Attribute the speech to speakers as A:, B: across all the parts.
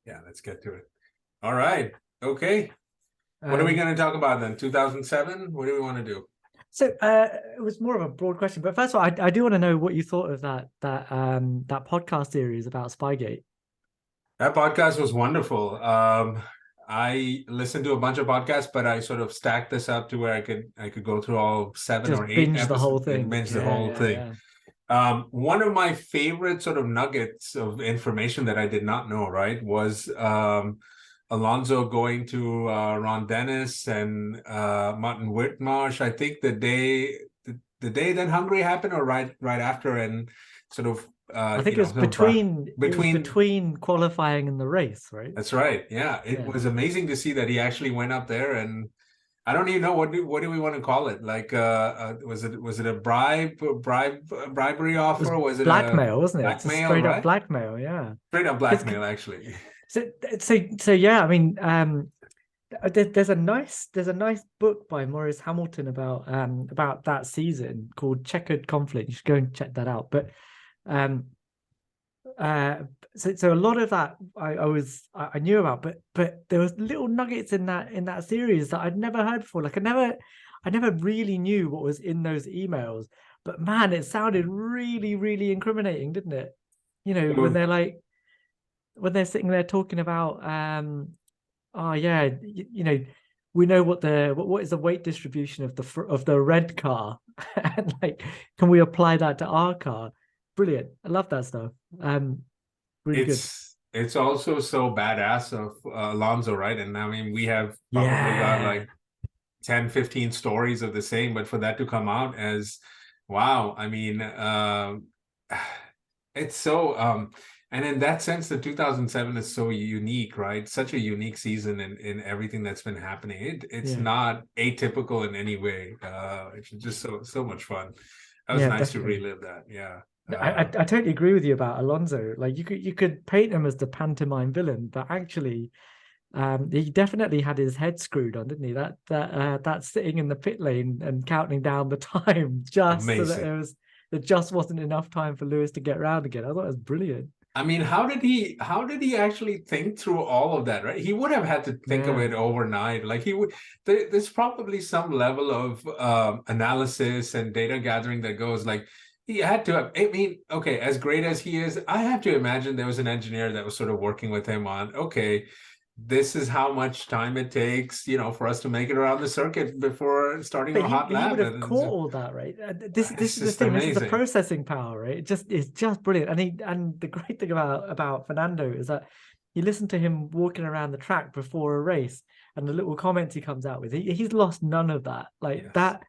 A: Yeah, let's get to it. All right. Okay. What are we
B: Um,
A: going to talk about then? 2007? What do we want to do?
B: so it was more of a broad question, but first of all, I do want to know what you thought of that podcast series about Spygate.
A: That podcast was wonderful. I listened to a bunch of podcasts, but I sort of stacked this up to where I could go through all seven or
B: Just
A: eight
B: binge the whole
A: episodes and
B: thing.
A: binge the
B: Yeah,
A: whole
B: yeah,
A: thing.
B: yeah.
A: One of my favorite sort of nuggets of information that I did not know, right, was Alonso going to Ron Dennis and Martin Whitmarsh. I think the day that Hungary happened, or right after, and sort of
B: I think
A: sort of
B: it was
A: between.
B: between qualifying and the race, right?
A: That's right. Yeah, it
B: Yeah.
A: was amazing to see that he actually went up there, and I don't even know what do we want to call it? Like, was it a bribery
B: It was
A: offer? Was it a
B: blackmail, wasn't it? It's just
A: blackmail?
B: straight up
A: Right?
B: blackmail, yeah.
A: Straight up
B: Because
A: blackmail, actually.
B: so so yeah, I mean, there's a nice book by Maurice Hamilton about that season called Checkered Conflict. You should go and check that out. But um uh so a lot of that I knew about, but there was little nuggets in that series that I'd never heard before. Like I never really knew what was in those emails, but man, it sounded really, really incriminating, didn't it? You know,
A: It was-
B: when they're sitting there talking about oh yeah, you know, we know what is the weight distribution of the red car, and like, can we apply that to our car? Brilliant. I love that stuff. Really good.
A: it's also so badass of Alonso, right? And I mean, we have probably got
B: Yeah.
A: like 10, 15 stories of the same, but for that to come out as wow, I mean, it's so and in that sense, the 2007 is so unique, right? Such a unique season in everything that's been happening. It's
B: Yeah.
A: not atypical in any way. It's just so much fun. That was
B: Yeah,
A: nice to
B: definitely.
A: relive that. Yeah.
B: I totally agree with you about Alonso. Like you could paint him as the pantomime villain, but actually, he definitely had his head screwed on, didn't he? That sitting in the pit lane and counting down the time just so that
A: Amazing.
B: there just wasn't enough time for Lewis to get around again. I thought it was brilliant.
A: I mean, how did he actually think through all of that, right? He would have had to think of
B: Yeah.
A: it overnight. Like he would there's probably some level of analysis and data gathering that goes like he had to have, I mean, okay, as great as he is, I have to imagine there was an engineer that was sort of working with him on, okay, this is how much time it takes, for us to make it around the circuit before starting
B: But
A: a hot
B: he would
A: lap.
B: have
A: And
B: caught all that, right? This
A: it's
B: is the
A: just
B: thing. This is the
A: amazing.
B: processing power, right? It's just brilliant. And the great thing about Fernando is that you listen to him walking around the track before a race, and the little comments he comes out with. He's lost none of that. Like
A: Yes.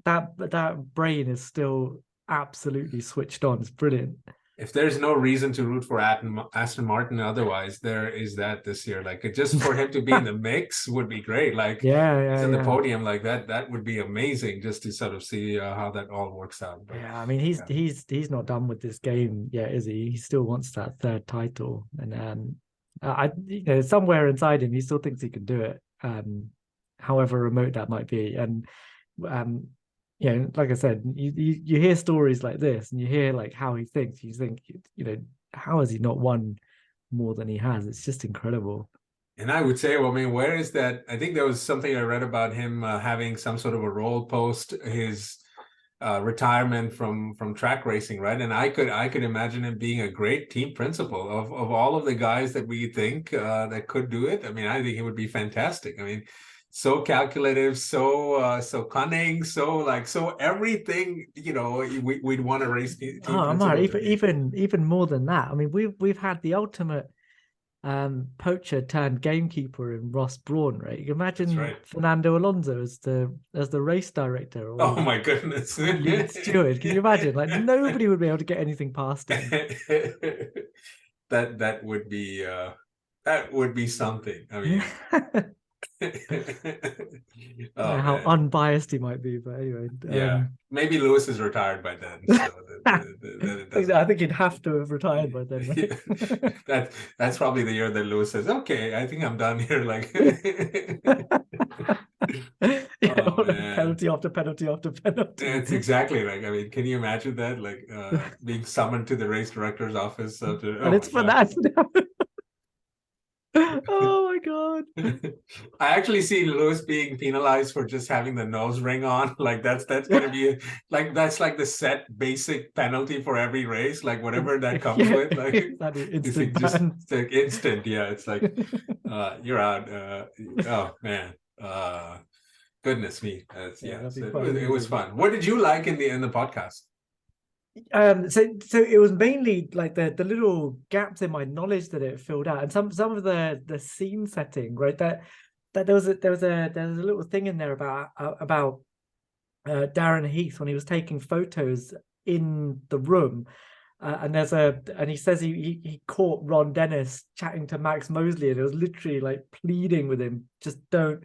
B: that brain is still absolutely switched on. It's brilliant.
A: If there's no reason to root for Aston Martin otherwise, there is that this year. Like just for him to be in the mix would be great. Like
B: Yeah,
A: he's
B: yeah,
A: in the
B: yeah.
A: podium like that. That would be amazing just to sort of see how that all works out. But
B: Yeah, I mean
A: yeah,
B: he's not done with this game yet, is he? He still wants that third title, and somewhere inside him he still thinks he can do it, however remote that might be. And um, like I said, you hear stories like this, and you hear like how he thinks. You think, how has he not won more than he has? It's just incredible.
A: and I would say, well, I mean, where is that? I think there was something I read about him having some sort of a role post his retirement from track racing, right? And I could imagine him being a great team principal of all of the guys that we think that could do it. I mean, I think he would be fantastic. I mean, so calculative, so cunning, so everything. We'd want a race
B: Oh,
A: team
B: Ammar,
A: principal to be.
B: even more than that. I mean, we've had the ultimate poacher turned gamekeeper in Ross Brawn, right? You can
A: That's
B: imagine
A: right.
B: Fernando Alonso as the race director
A: Oh
B: or
A: my goodness.
B: lead steward. Can you imagine? Like nobody would be able to get anything past him.
A: That would be something. I mean, oh
B: How
A: man.
B: unbiased he might be, but anyway,
A: Yeah. Maybe Lewis is retired by then, so that it doesn't.
B: I think he'd have to have retired by then, right?
A: That's probably the year that Lewis says, "Okay, I think I'm done here." Like,
B: Yeah,
A: oh man,
B: penalty after penalty after penalty.
A: it's exactly like. I mean, can you imagine that? Like, being summoned to the race director's office after.
B: And
A: Oh my
B: it's
A: God.
B: Fernando. Oh my god.
A: I actually see Lewis being penalized for just having the nose ring on. Like that's gonna be like that's like the set basic penalty for every race. Like whatever that comes
B: Yeah,
A: with, like
B: exactly.
A: if it
B: Instant
A: just
B: ban.
A: it's like instant, yeah. It's like you're out. Oh man. Goodness me.
B: Yeah,
A: Yeah.
B: that'd be
A: So
B: quite
A: it was
B: amusing.
A: fun. What did you like in the podcast?
B: So it was mainly like the little gaps in my knowledge that it filled out, and some of the scene setting, right? That there was a little thing in there about Darren Heath when he was taking photos in the room, and he says he caught Ron Dennis chatting to Max Mosley, and it was literally like pleading with him, just don't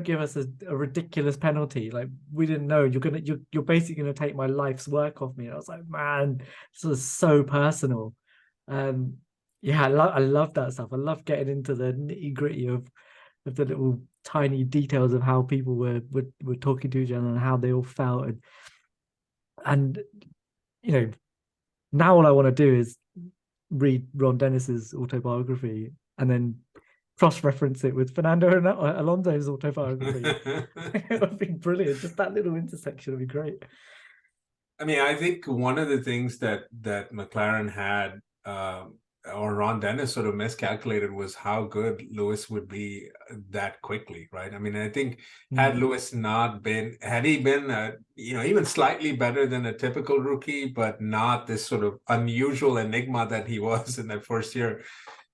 B: give us a ridiculous penalty. Like, we didn't know you're basically gonna take my life's work off me. And I was like, man, this was so personal. Um, yeah, I love that stuff. I love getting into the nitty gritty of the little tiny details of how people were talking to each other and how they all felt. And you know, now all I want to do is read Ron Dennis's autobiography and then cross-reference it with Fernando Alonso's autobiography. It would be brilliant. Just that little intersection would be great.
A: I mean, I think one of the things that McLaren had, or Ron Dennis sort of miscalculated, was how good Lewis would be that quickly, right? I mean, I think had Lewis not been, had he been, even slightly better than a typical rookie, but not this sort of unusual enigma that he was in that first year,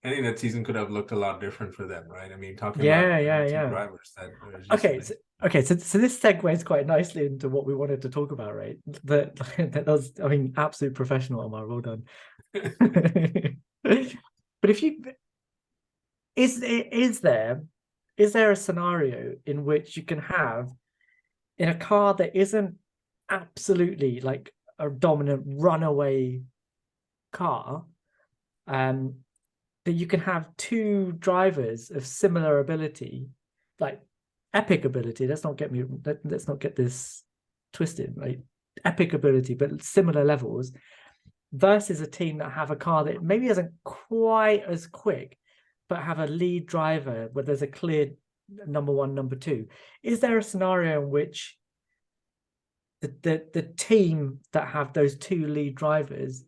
A: I think that season could have looked a lot different for them, right? I mean, talking about two
B: Yeah.
A: drivers that are just
B: Okay,
A: amazing.
B: so this segues quite nicely into what we wanted to talk about, right? That was, I mean, absolute professional, Ammar. Well done. But if you is there a scenario in which you can have in a car that isn't absolutely like a dominant runaway car, that you can have two drivers of similar ability, like epic ability. Let's not get this twisted, right? Epic ability, but similar levels, versus a team that have a car that maybe isn't quite as quick, but have a lead driver where there's a clear number one, number two. Is there a scenario in which the team that have those two lead drivers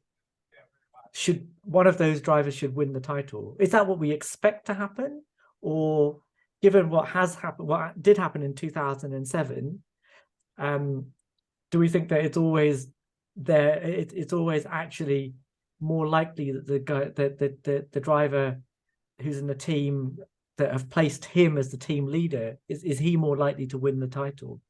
B: should one of those drivers should win the title? Is that what we expect to happen? Or given what has happened, what did happen in 2007, do we think that it's always there? It's always actually more likely that the guy, the driver who's in the team that have placed him as the team leader, is he more likely to win the title?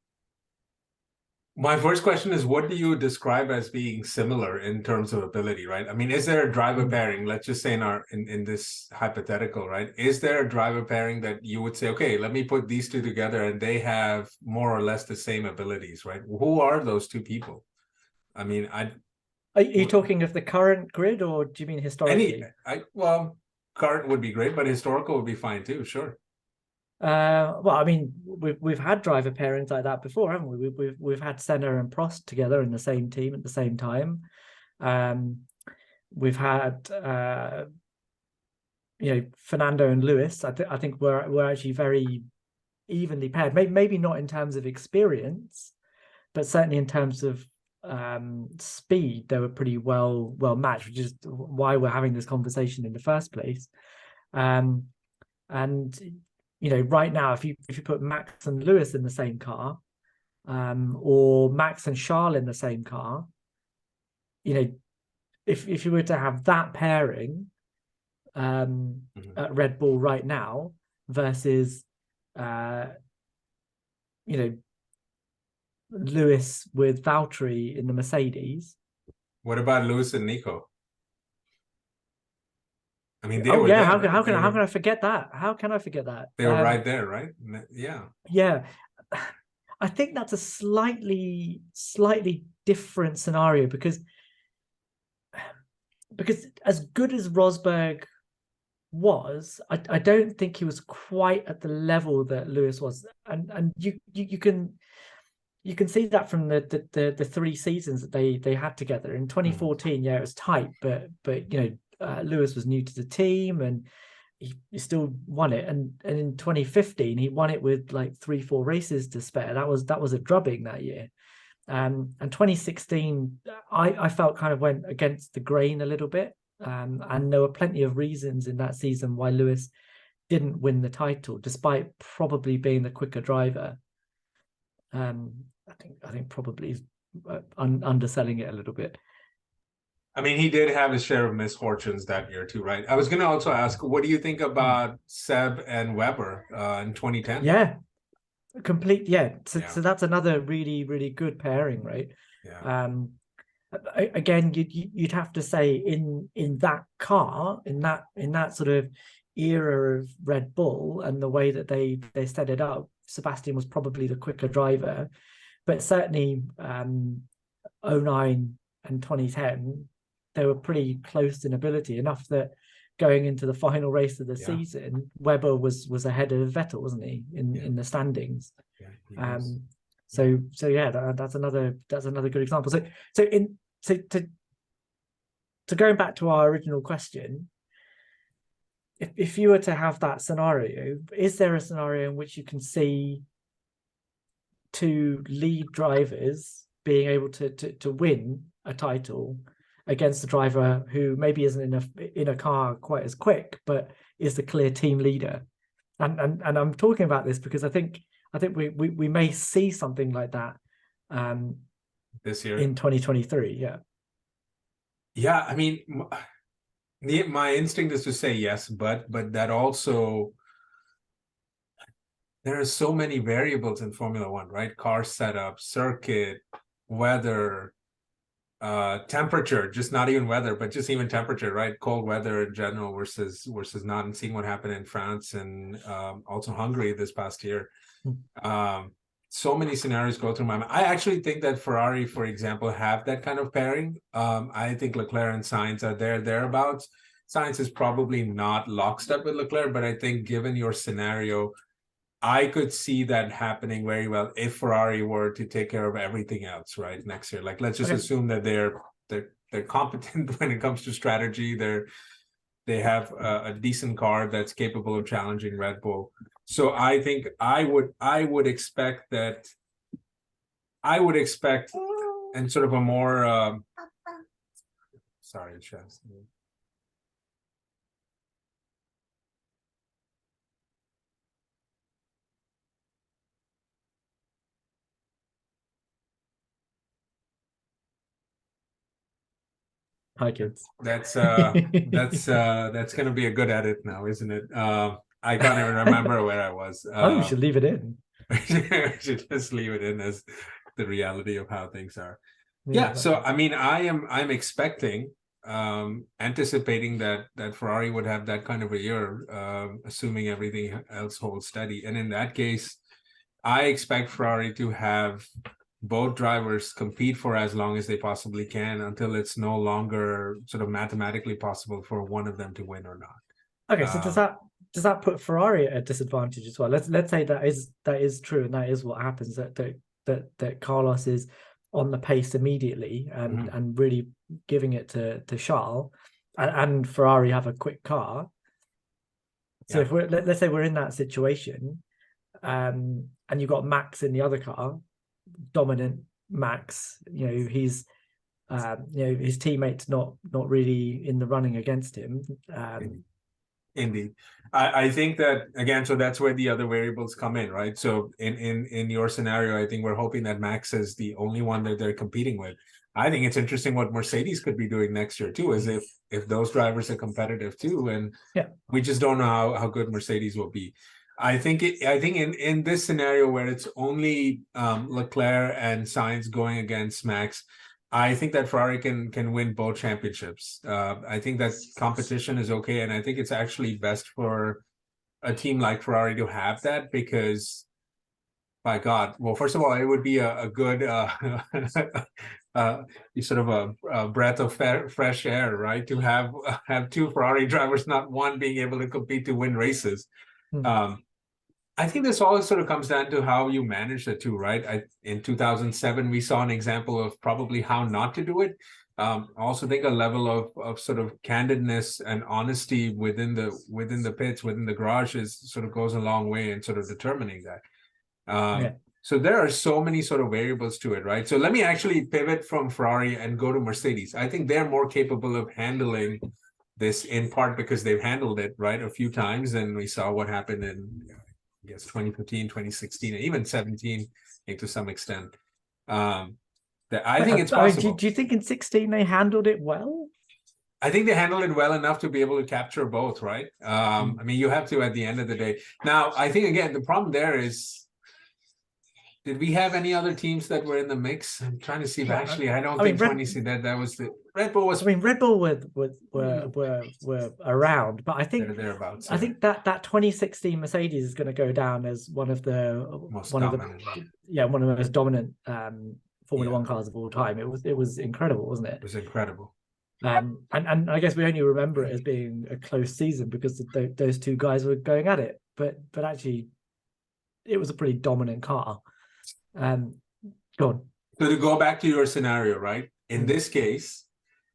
A: My first question is, what do you describe as being similar in terms of ability, right? I mean, is there a driver pairing? Let's just say in this hypothetical, right? Is there a driver pairing that you would say, okay, let me put these two together and they have more or less the same abilities, right? Who are those two people? I mean,
B: Are you talking of the current grid, or do you mean historically?
A: Well, current would be great, but historical would be fine too, sure.
B: Well, I mean, we've had driver pairings like that before, haven't we? We've had Senna and Prost together in the same team at the same time. We've had Fernando and Lewis. I think we're actually very evenly paired. Maybe not in terms of experience, but certainly in terms of speed, they were pretty well matched, which is why we're having this conversation in the first place. And right now, if you put Max and Lewis in the same car, or Max and Charles in the same car, if you were to have that pairing at Red Bull right now versus Lewis with Valtteri in the Mercedes.
A: What about Lewis and Nico? I mean, they
B: Oh
A: were
B: yeah,
A: there,
B: how
A: right?
B: can I forget that? How can I forget that?
A: They were right there, right? Yeah.
B: Yeah. I think that's a slightly different scenario because as good as Rosberg was, I don't think he was quite at the level that Lewis was, and you can see that from the 3 seasons that they had together in 2014. Yeah, it was tight, but Lewis was new to the team, and he still won it, and in 2015 he won it with like 3-4 races to spare. That was a drubbing that year. And 2016 I felt kind of went against the grain a little bit, and there were plenty of reasons in that season why Lewis didn't win the title, despite probably being the quicker driver. I think probably underselling it a little bit.
A: I mean, he did have his share of misfortunes that year too, right? I was going to also ask, what do you think about Seb and Weber in 2010?
B: Yeah, complete. Yeah, so
A: Yeah.
B: so that's another really, really good pairing, right?
A: Yeah.
B: Again, you'd have to say in that car, in that sort of era of Red Bull and the way that they set it up, Sebastian was probably the quicker driver, but certainly 09 and 2010 they were pretty close in ability, enough that going into the final race of the season, Webber was ahead of Vettel, wasn't he, in the standings?
A: Yeah,
B: so yeah, that's another good example. So to going back to our original question, if you were to have that scenario, is there a scenario in which you can see two lead drivers being able to win a title against a driver who maybe isn't in a car quite as quick, but is the clear team leader? And I'm talking about this because I think we may see something like that
A: this year
B: in 2023.
A: Yeah, I mean, my instinct is to say yes, but that also, there are so many variables in Formula One, right? Car setup, circuit, weather, temperature, just not even weather, but just even temperature, right? Cold weather in general versus not, and seeing what happened in France and also Hungary this past year. So many scenarios go through my mind. I actually think that Ferrari, for example, have that kind of pairing. I think Leclerc and Sainz are thereabouts. Sainz is probably not lockstep with Leclerc, but I think given your scenario, I could see that happening very well if Ferrari were to take care of everything else, right, next year. Like, let's just assume that they're competent when it comes to strategy. They have a decent car that's capable of challenging Red Bull. So I think I would expect and sort of a more sorry, Chaz.
B: Hi kids.
A: That's gonna be a good edit now, isn't it? I can't even remember where I was.
B: We should leave it in.
A: We should just leave it in as the reality of how things are. Yeah, so I mean, I'm expecting, anticipating that Ferrari would have that kind of a year, assuming everything else holds steady. And in that case, I expect Ferrari to have both drivers compete for as long as they possibly can until it's no longer sort of mathematically possible for one of them to win or not.
B: Okay, so does that put Ferrari at a disadvantage as well? Let's say that is true, and that is what happens, that Carlos is on the pace immediately and really giving it to Charles, and Ferrari have a quick car. So if let's say we're in that situation, and you've got Max in the other car, dominant Max, he's his teammates not really in the running against him.
A: Indeed. I think that, again, so that's where the other variables come in, right? So in your scenario, I think we're hoping that Max is the only one that they're competing with. I think it's interesting what Mercedes could be doing next year too, is if those drivers are competitive too, and we just don't know how good Mercedes will be. I think in this scenario where it's only Leclerc and Sainz going against Max, I think that Ferrari can win both championships. I think that competition is okay, and I think it's actually best for a team like Ferrari to have that, because, by God, well, first of all, it would be a good sort of a breath of fresh air, right? To have two Ferrari drivers, not one, being able to compete to win races. I think this all sort of comes down to how you manage the two, right? In 2007, we saw an example of probably how not to do it. Also think a level of sort of candidness and honesty within the pits, within the garage, is sort of goes a long way in sort of determining that.
B: Yeah.
A: So there are so many sort of variables to it, right? So let me actually pivot from Ferrari and go to Mercedes. I think they're more capable of handling this, in part because they've handled it, right, a few times, and we saw what happened in, I guess, 2015, 2016, and even 17, to some extent. That I think it's possible.
B: Do you think in 16 they handled it well?
A: I think they handled it well enough to be able to capture both, right? I mean, you have to at the end of the day. Now, I think, again, the problem there is, did we have any other teams that were in the mix? I'm trying to see if actually, I don't think 20 that was the Red Bull was.
B: I mean, Red Bull were around, but I think
A: thereabouts.
B: I think that 2016 Mercedes is going to go down as one of the most dominant Formula One cars of all time. It was incredible, wasn't it?
A: It was incredible.
B: And I guess we only remember it as being a close season because those two guys were going at it. But actually, it was a pretty dominant car. Go on.
A: So to go back to your scenario, right? In this case,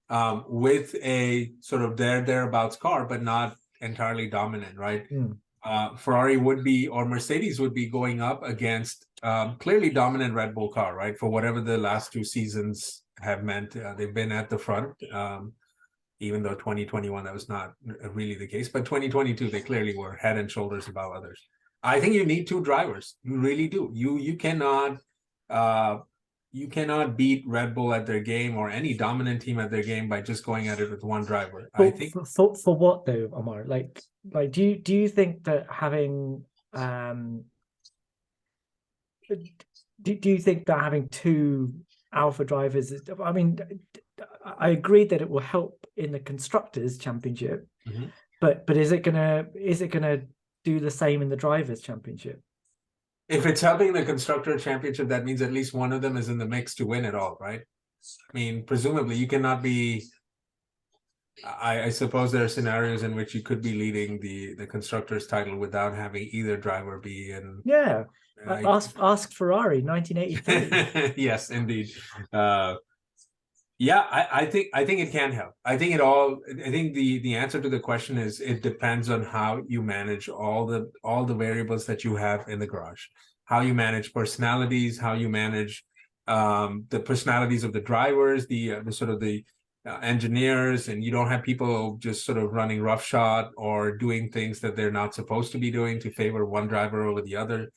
A: with a sort of thereabouts car, but not entirely dominant, right? Ferrari would be, or Mercedes would be going up against clearly dominant Red Bull car, right? For whatever the last two seasons have meant. They've been at the front, even though 2021, that was not really the case. But 2022, they clearly were head and shoulders above others. I think you need two drivers. You really do. You cannot beat Red Bull at their game, or any dominant team at their game, by just going at it with one driver. I think
B: for what though, Ammar? Like do you think that having do you think that having two alpha drivers is, I mean, I agree that it will help in the Constructors' Championship, but is it gonna do the same in the Drivers' Championship?
A: If it's helping the Constructor Championship, that means at least one of them is in the mix to win it all, right? I mean, presumably you cannot be. I suppose there are scenarios in which you could be leading the constructors title without having either driver be in.
B: Yeah, ask Ferrari 1983.
A: Yes, indeed. Yeah, I think it can help. I think the answer to the question is, it depends on how you manage all the variables that you have in the garage, how you manage personalities, how you manage the personalities of the drivers, the sort of the engineers, and you don't have people just sort of running roughshod or doing things that they're not supposed to be doing to favor one driver over the other.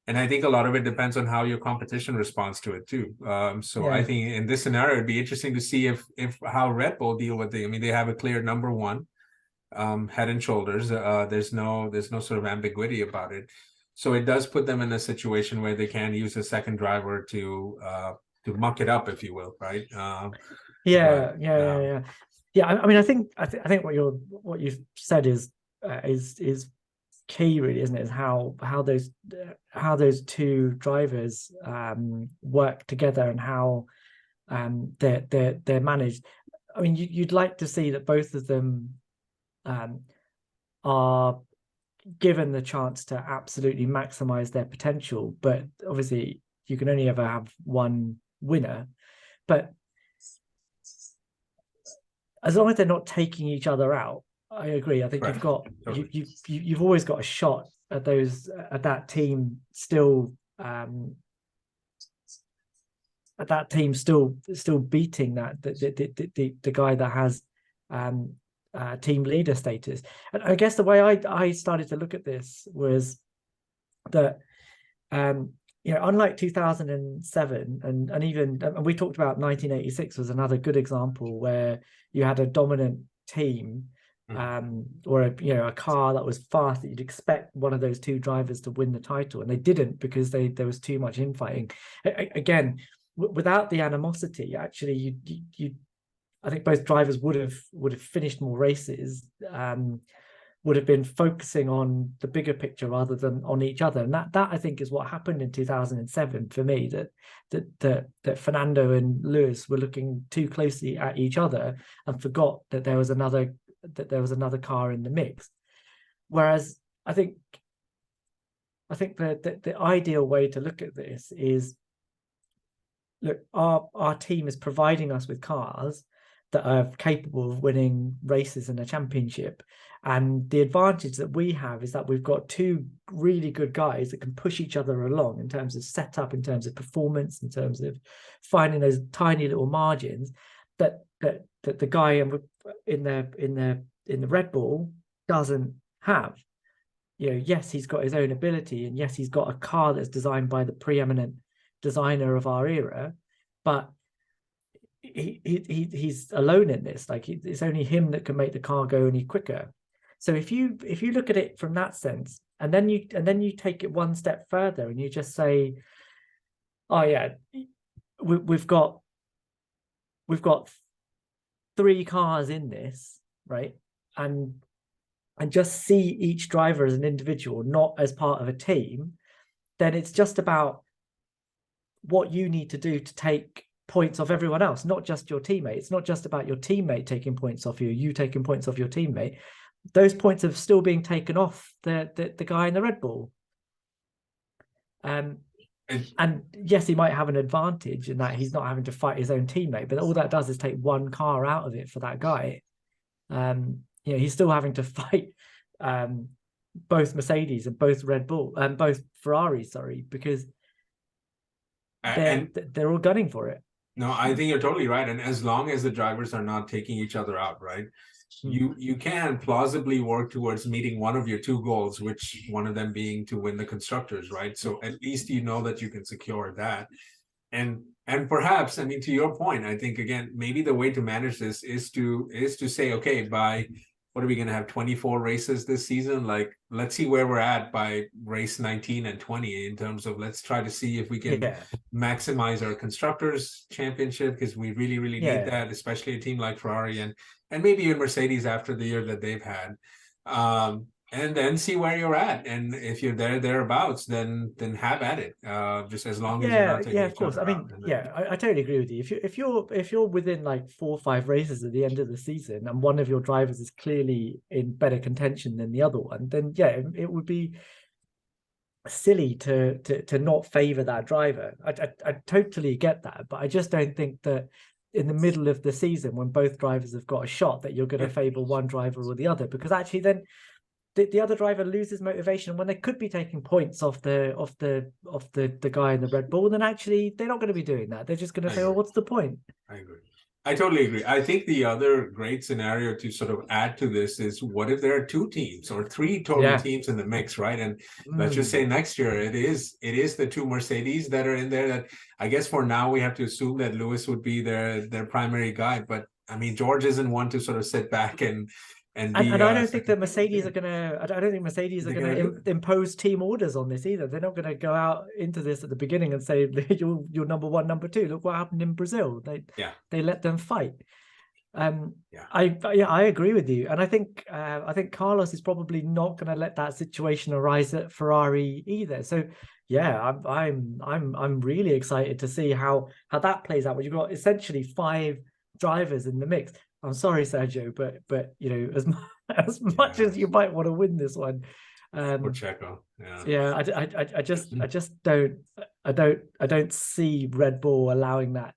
A: And I think a lot of it depends on how your competition responds to it too. I think in this scenario, it'd be interesting to see if how Red Bull deal with it. I mean, they have a clear number one, head and shoulders. There's no sort of ambiguity about it. So it does put them in a situation where they can use a second driver to muck it up, if you will, right?
B: Yeah. I mean, I think what you've said is key, really, isn't it? Is how those two drivers work together, and how they're managed. I mean, you'd like to see that both of them are given the chance to absolutely maximize their potential, but obviously you can only ever have one winner. But as long as they're not taking each other out, I agree. I think you've got you've always got a shot at that team still beating the guy that has team leader status. And I guess the way I started to look at this was that unlike 2007 and even we talked about 1986 was another good example where you had a dominant team, or a car that was fast, that you'd expect one of those two drivers to win the title, and they didn't because there was too much infighting. Again, without the animosity, actually, I think both drivers would have finished more races, would have been focusing on the bigger picture rather than on each other, and that I think is what happened in 2007 for me. That Fernando and Lewis were looking too closely at each other and forgot that there was another car in the mix. Whereas I think the ideal way to look at this is, look, our team is providing us with cars that are capable of winning races in a championship. And the advantage that we have is that we've got two really good guys that can push each other along in terms of setup, in terms of performance, in terms of finding those tiny little margins that the guy in the Red Bull doesn't have. You know, yes, he's got his own ability, and yes, he's got a car that's designed by the preeminent designer of our era, but he's alone in this. Like, it's only him that can make the car go any quicker. So if you look at it from that sense, and then you take it one step further, and you just say, oh yeah, we've got 3 cars in this, right? And just see each driver as an individual, not as part of a team, then it's just about what you need to do to take points off everyone else, not just your teammate. It's not just about your teammate taking points off you taking points off your teammate. Those points are still being taken off the guy in the Red Bull. And yes, he might have an advantage in that he's not having to fight his own teammate, but all that does is take one car out of it for that guy. You know, he's still having to fight both Mercedes and both Red Bull and both Ferraris, sorry, because they're all gunning for it.
A: No, I think you're totally right. And as long as the drivers are not taking each other out, right? You can plausibly work towards meeting one of your 2 goals, which one of them being to win the constructors, right? So at least you know that you can secure that. And perhaps, I mean, to your point, I think again, maybe the way to manage this is to say, okay, by what are we going to have, 24 races this season? Like, let's see where we're at by race 19 and 20 in terms of, let's try to see if we can maximize our constructors championship, because we really need that, especially a team like Ferrari and maybe even Mercedes after the year that they've had. And then see where you're at, and if you're thereabouts, then have at it. Just as long as you're not taking
B: of course. I mean, I totally agree with you. If you're within like 4 or 5 races at the end of the season, and one of your drivers is clearly in better contention than the other one, then it would be silly to not favor that driver. I totally get that, but I just don't think that in the middle of the season, when both drivers have got a shot, that you're going to favor one driver or the other, because actually then the other driver loses motivation when they could be taking points off the guy in the Red Bull. Then actually they're not going to be doing that. They're just going to say, "Well, what's the point?"
A: I agree. I totally agree. I think the other great scenario to sort of add to this is, what if there are 2 teams or 3 total teams in the mix, right? And let's just say next year it is the 2 Mercedes that are in there. That I guess for now we have to assume that Lewis would be their primary guy, but I mean, George isn't one to sort of sit back and I
B: don't think that Mercedes are gonna. I don't think Mercedes are gonna impose team orders on this either. They're not gonna go out into this at the beginning and say, "You're number 1, number 2." Look what happened in Brazil. They let them fight. I agree with you, and I think Carlos is probably not going to let that situation arise at Ferrari either. So I'm really excited to see how that plays out. When you've got essentially 5 drivers in the mix. I'm sorry, Sergio, but you know, as much as you might want to win this one,
A: for Checo,
B: I just don't see Red Bull allowing that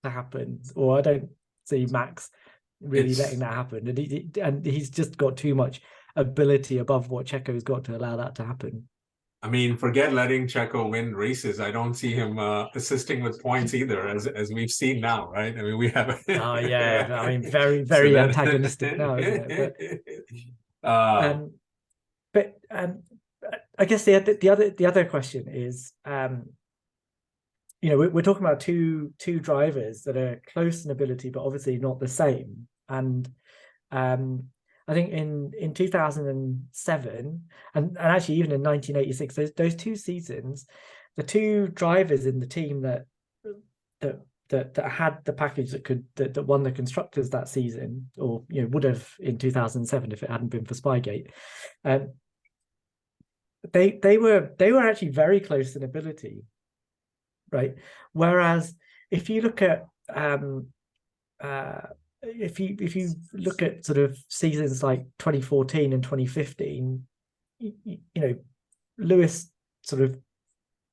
B: to happen, or I don't see Max really letting that happen, and he's just got too much ability above what Checo's got to allow that to happen.
A: I mean, forget letting Checo win races. I don't see him assisting with points either, as we've seen now, right? I mean, we have.
B: I mean, very antagonistic now, isn't it? But I guess the other question is, you know, we're talking about two drivers that are close in ability, but obviously not the same. And I think in 2007 and actually even in 1986, those 2 seasons, the 2 drivers in the team that had the package that won the constructors that season, or you know, would have in 2007 if it hadn't been for Spygate, they were actually very close in ability, right? Whereas if you look at if you look at sort of seasons like 2014 and 2015, you know, Lewis sort of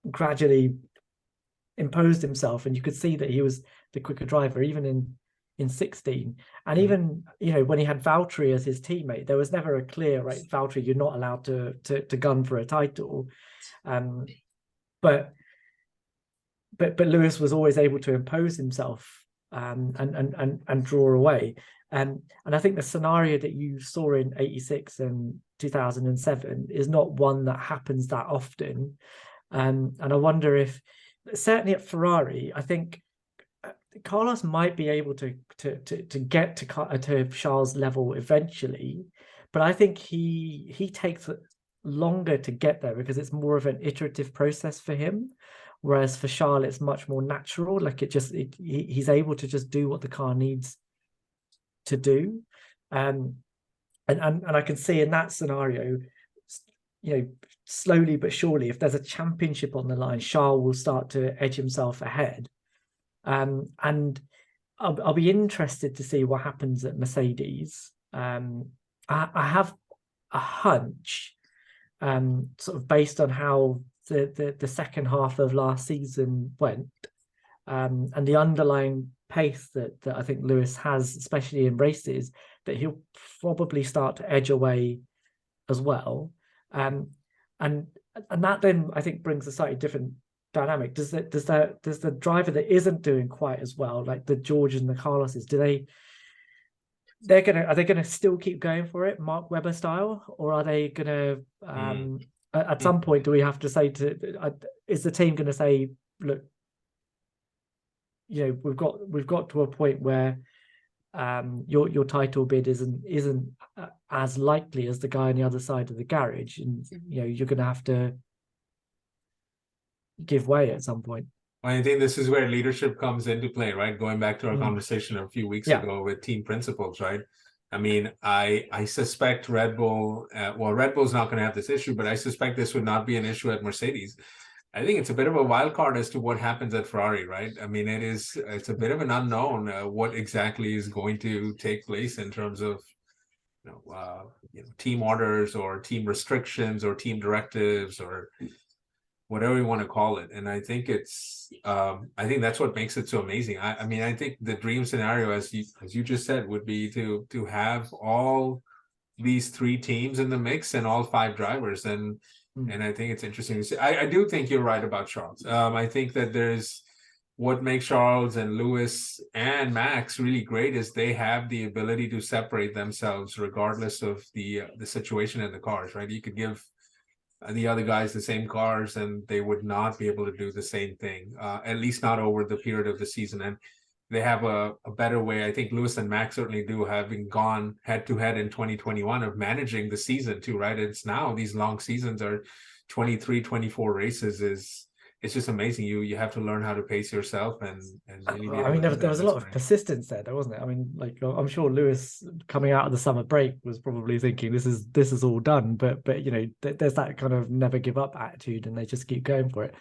B: gradually imposed himself, and you could see that he was the quicker driver, even in in 16. And even, when he had Valtteri as his teammate, there was never a clear, right, Valtteri, you're not allowed to gun for a title. But Lewis was always able to impose himself and draw away. And I think the scenario that you saw in 86 and 2007 is not one that happens that often. And I wonder if, certainly at Ferrari, I think Carlos might be able to get to Charles' level eventually, but I think he takes longer to get there because it's more of an iterative process for him, whereas for Charles it's much more natural. Like he's able to just do what the car needs to do, and I can see in that scenario, slowly but surely, if there's a championship on the line, Charles will start to edge himself ahead. And I'll be interested to see what happens at Mercedes. I have a hunch, sort of based on how the second half of last season went, and the underlying pace that I think Lewis has, especially in races, that he'll probably start to edge away as well. And that then I think brings a slightly different dynamic. Does the driver that isn't doing quite as well, like the George and the Carloses, are they gonna still keep going for it, Mark Webber style, or are they gonna at some point, do we have to say is the team gonna say, look, we've got to a point where your title bid isn't as likely as the guy on the other side of the garage, and you're gonna have to give way at some point.
A: I think this is where leadership comes into play, right? Going back to our conversation a few weeks ago with team principles, right? I mean, I suspect Red Bull, Red Bull's not going to have this issue, but I suspect this would not be an issue at Mercedes. I think it's a bit of a wild card as to what happens at Ferrari, right? I mean, it's a bit of an unknown what exactly is going to take place in terms of team orders or team restrictions or team directives or whatever you want to call it. And I think I think that's what makes it so amazing. I mean, I think the dream scenario, as you just said, would be to have all these three teams in the mix and all five drivers. And I think it's interesting to see. I do think you're right about Charles. I think that there's what makes Charles and Lewis and Max really great is they have the ability to separate themselves regardless of the situation in the cars, right? You could give the other guys the same cars and they would not be able to do the same thing, at least not over the period of the season. And they have a better way. I think Lewis and Max certainly do, having gone head to head in 2021, of managing the season too, right? It's now these long seasons are 23, 24 races. It's just amazing. You have to learn how to pace yourself and really be able to
B: there was a lot of persistence there, wasn't it? I mean, like, I'm sure Lewis coming out of the summer break was probably thinking this is all done, but there's that kind of never give up attitude, and they just keep going for it.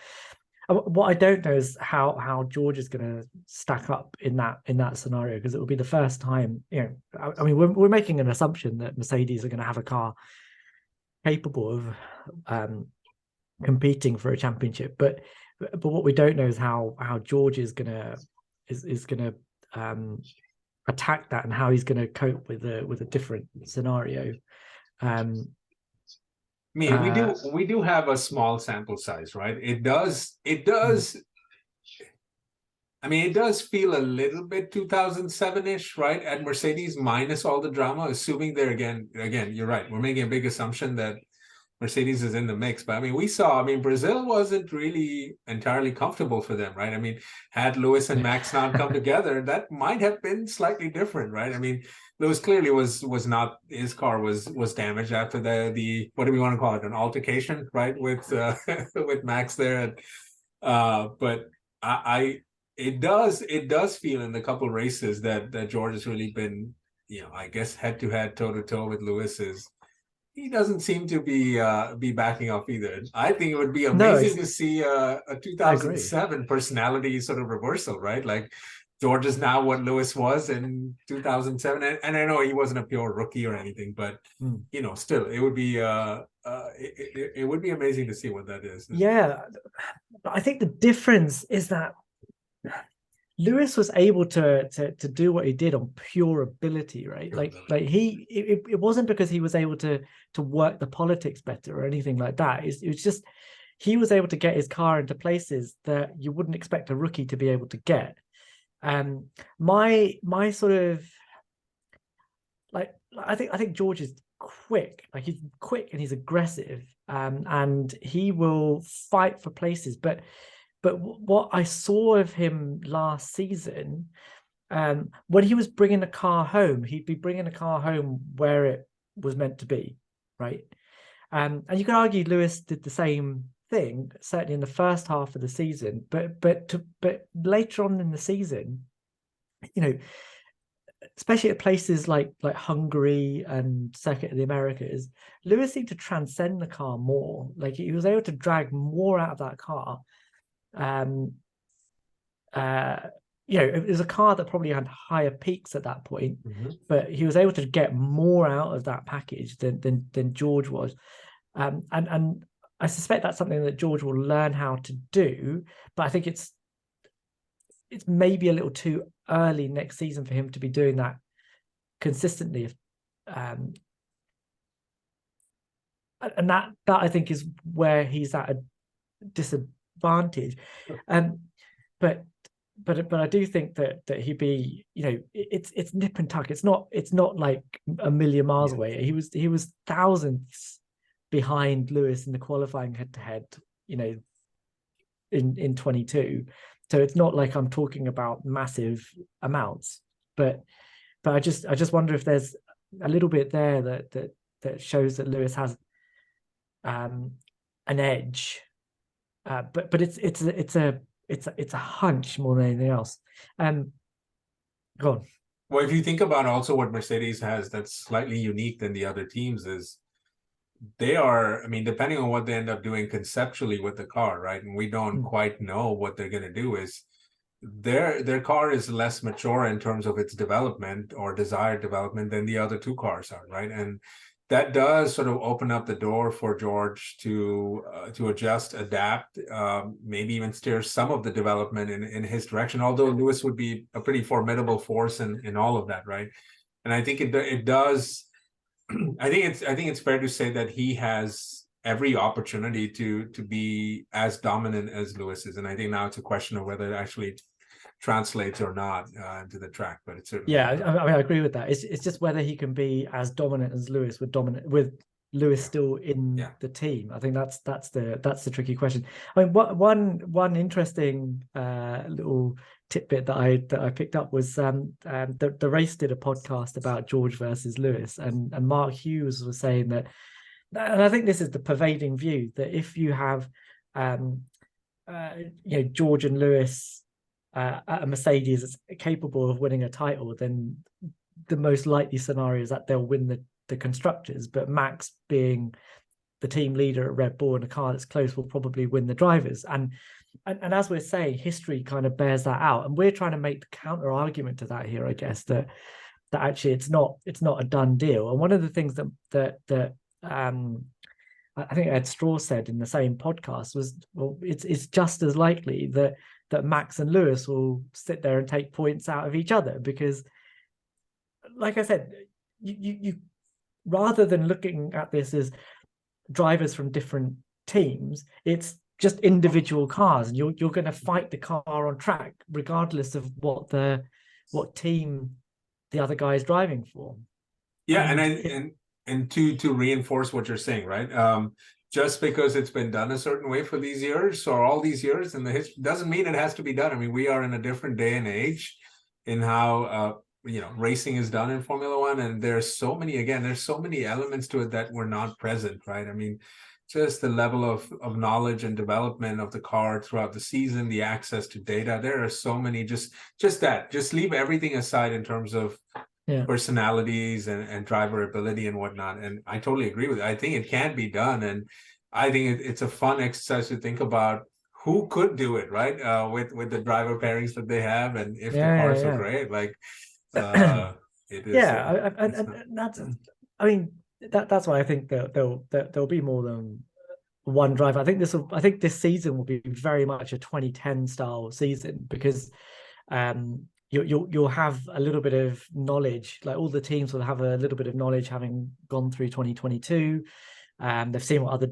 B: What I don't know is how George is going to stack up in that scenario, because it will be the first time. I mean, we're making an assumption that Mercedes are going to have a car capable of competing for a championship, but what we don't know is how George is gonna attack that, and how he's gonna cope with a different scenario. I
A: mean, we do have a small sample size, right? It does. I mean, it does feel a little bit 2007-ish, right? At Mercedes, minus all the drama, assuming they're again, you're right. We're making a big assumption that Mercedes is in the mix, but I mean, Brazil wasn't really entirely comfortable for them, right? I mean, had Lewis and Max not come together, that might have been slightly different, right? I mean, Lewis clearly was not, his car was damaged after the what do we want to call it, an altercation, right, with with Max there, but it does feel in the couple races that George has really been, I guess head to head, toe to toe with Lewis. He doesn't seem to be backing off either. I think it would be amazing to see a 2007 personality sort of reversal, right? Like George is now what Lewis was in 2007, and I know he wasn't a pure rookie or anything, but still, it would be it would be amazing to see what that is.
B: Yeah, but I think the difference is that Lewis was able to do what he did on pure ability, right? It wasn't because he was able to work the politics better or anything like that. It was just he was able to get his car into places that you wouldn't expect a rookie to be able to get. My sort of I think George is quick. Like he's quick and he's aggressive, and he will fight for places. But what I saw of him last season, when he was bringing a car home, he'd be bringing a car home where it was meant to be, right? And you could argue Lewis did the same thing, certainly in the first half of the season. But later on in the season, you know, especially at places like Hungary and Circuit of the Americas, Lewis seemed to transcend the car more. Like he was able to drag more out of that car. It was a car that probably had higher peaks at that point, but he was able to get more out of that package than George was. And I suspect that's something that George will learn how to do, but I think it's maybe a little too early next season for him to be doing that consistently. And that I think is where he's at a disadvantage. But I do think that he'd be, it's nip and tuck. It's not like a million miles away. He was thousandths behind Lewis in the qualifying head-to-head, in 22. So it's not like I'm talking about massive amounts, but I just wonder if there's a little bit there that shows that Lewis has an edge, but it's a hunch more than anything else. Go on.
A: Well, if you think about also what Mercedes has that's slightly unique than the other teams is they are, I mean, depending on what they end up doing conceptually with the car, right? And we don't quite know what they're going to do, is their car is less mature in terms of its development or desired development than the other two cars are, right? And that does sort of open up the door for George to adjust, adapt, maybe even steer some of the development in his direction, although Lewis would be a pretty formidable force in all of that, right? And I think it does. I think it's fair to say that he has every opportunity to be as dominant as Lewis is, and I think now it's a question of whether it actually translates or not into the track. But it's certainly,
B: I mean, I agree with that. It's just whether he can be as dominant as Lewis with Lewis still in the team. I think that's the tricky question. I mean, one interesting little tidbit that I picked up was the race did a podcast about George versus Lewis, and Mark Hughes was saying that, and I think this is the pervading view, that if you have George and Lewis at a Mercedes that's capable of winning a title, then the most likely scenario is that they'll win the constructors, but Max, being the team leader at Red Bull in a car that's close, will probably win the drivers. And as we're saying, history kind of bears that out, and we're trying to make the counter argument to that here, I guess, that actually it's not a done deal. And one of the things that I think Ed Straw said in the same podcast was, well, it's just as likely that Max and Lewis will sit there and take points out of each other, because, like I said, you rather than looking at this as drivers from different teams, it's just individual cars, and you're going to fight the car on track regardless of what team the other guy is driving for.
A: Yeah, and to reinforce what you're saying, right? Just because it's been done a certain way for these years or all these years in the history doesn't mean it has to be done. I mean, we are in a different day and age in how racing is done in Formula One, and there's so many elements to it that were not present, right? I mean, just the level of knowledge and development of the car throughout the season, the access to data. There are so many, just leave everything aside in terms of personalities and driver ability and whatnot. And I totally agree with it. I think it can be done. And I think it's a fun exercise to think about who could do it, right? With the driver pairings that they have, and if the cars are great, like it is.
B: And that's, I mean, that's why I think that there'll be more than one driver. I think this season will be very much a 2010 style season, because You'll have a little bit of knowledge, like all the teams will have a little bit of knowledge having gone through 2022. They've seen what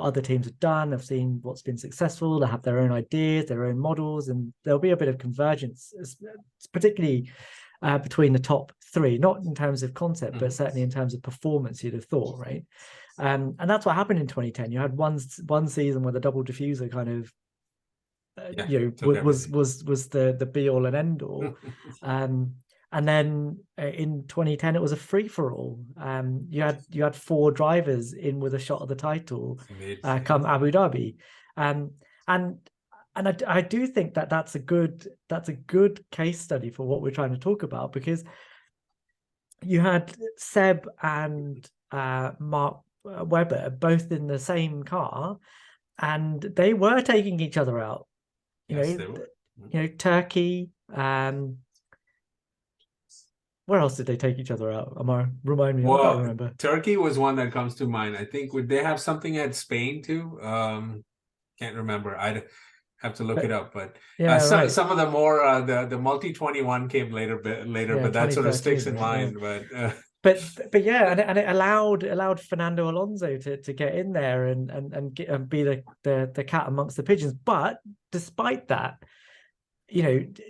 B: other teams have done, they've seen what's been successful, they have their own ideas, their own models, and there'll be a bit of convergence, particularly between the top three, not in terms of concept, but certainly in terms of performance, you'd have thought, right? And that's what happened in 2010. You had one season where the double diffuser kind of was the be all and end all. And then in 2010 it was a free-for-all. You had 4 drivers in with a shot at the title come Abu Dhabi. And I do think that that's a good case study for what we're trying to talk about, because you had Seb and Mark Webber both in the same car, and they were taking each other out. Turkey. Where else did they take each other out? Ammar, remind me.
A: Well,
B: I can't remember.
A: Turkey was one that comes to mind. I think would they have something at Spain too? Can't remember. I'd have to look it up. But some of the more the multi 21 came later, but that sort of sticks in mind.
B: Yeah. But yeah, and it allowed Fernando Alonso to get in there and be the cat amongst the pigeons. But despite that,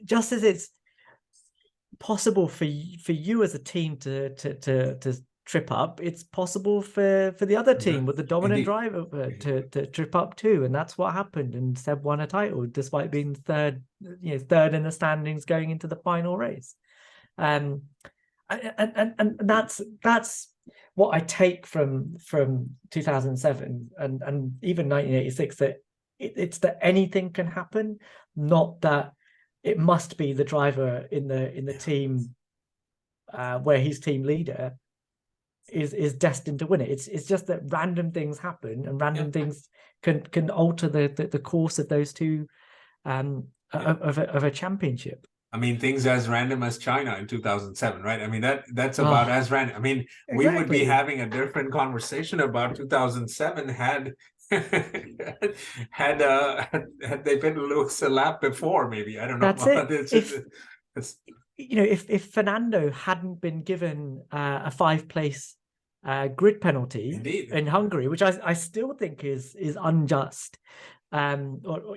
B: just as it's possible for you as a team to trip up, it's possible for the other team with the dominant driver to trip up too, and that's what happened. And Seb won a title despite being third in the standings going into the final race. And that's what I take from 2007 and even 1986, that it's that anything can happen, not that it must be the driver in the team where he's team leader is destined to win it. It's just that random things happen, and random things can alter the course of those two of a championship.
A: I mean, things as random as China in 2007, right? I mean, that's about as random. I mean, we would be having a different conversation about 2007 had they been Lewis a lap before, maybe. I don't know.
B: That's it. If Fernando hadn't been given a 5-place grid penalty in Hungary, which I still think is unjust, or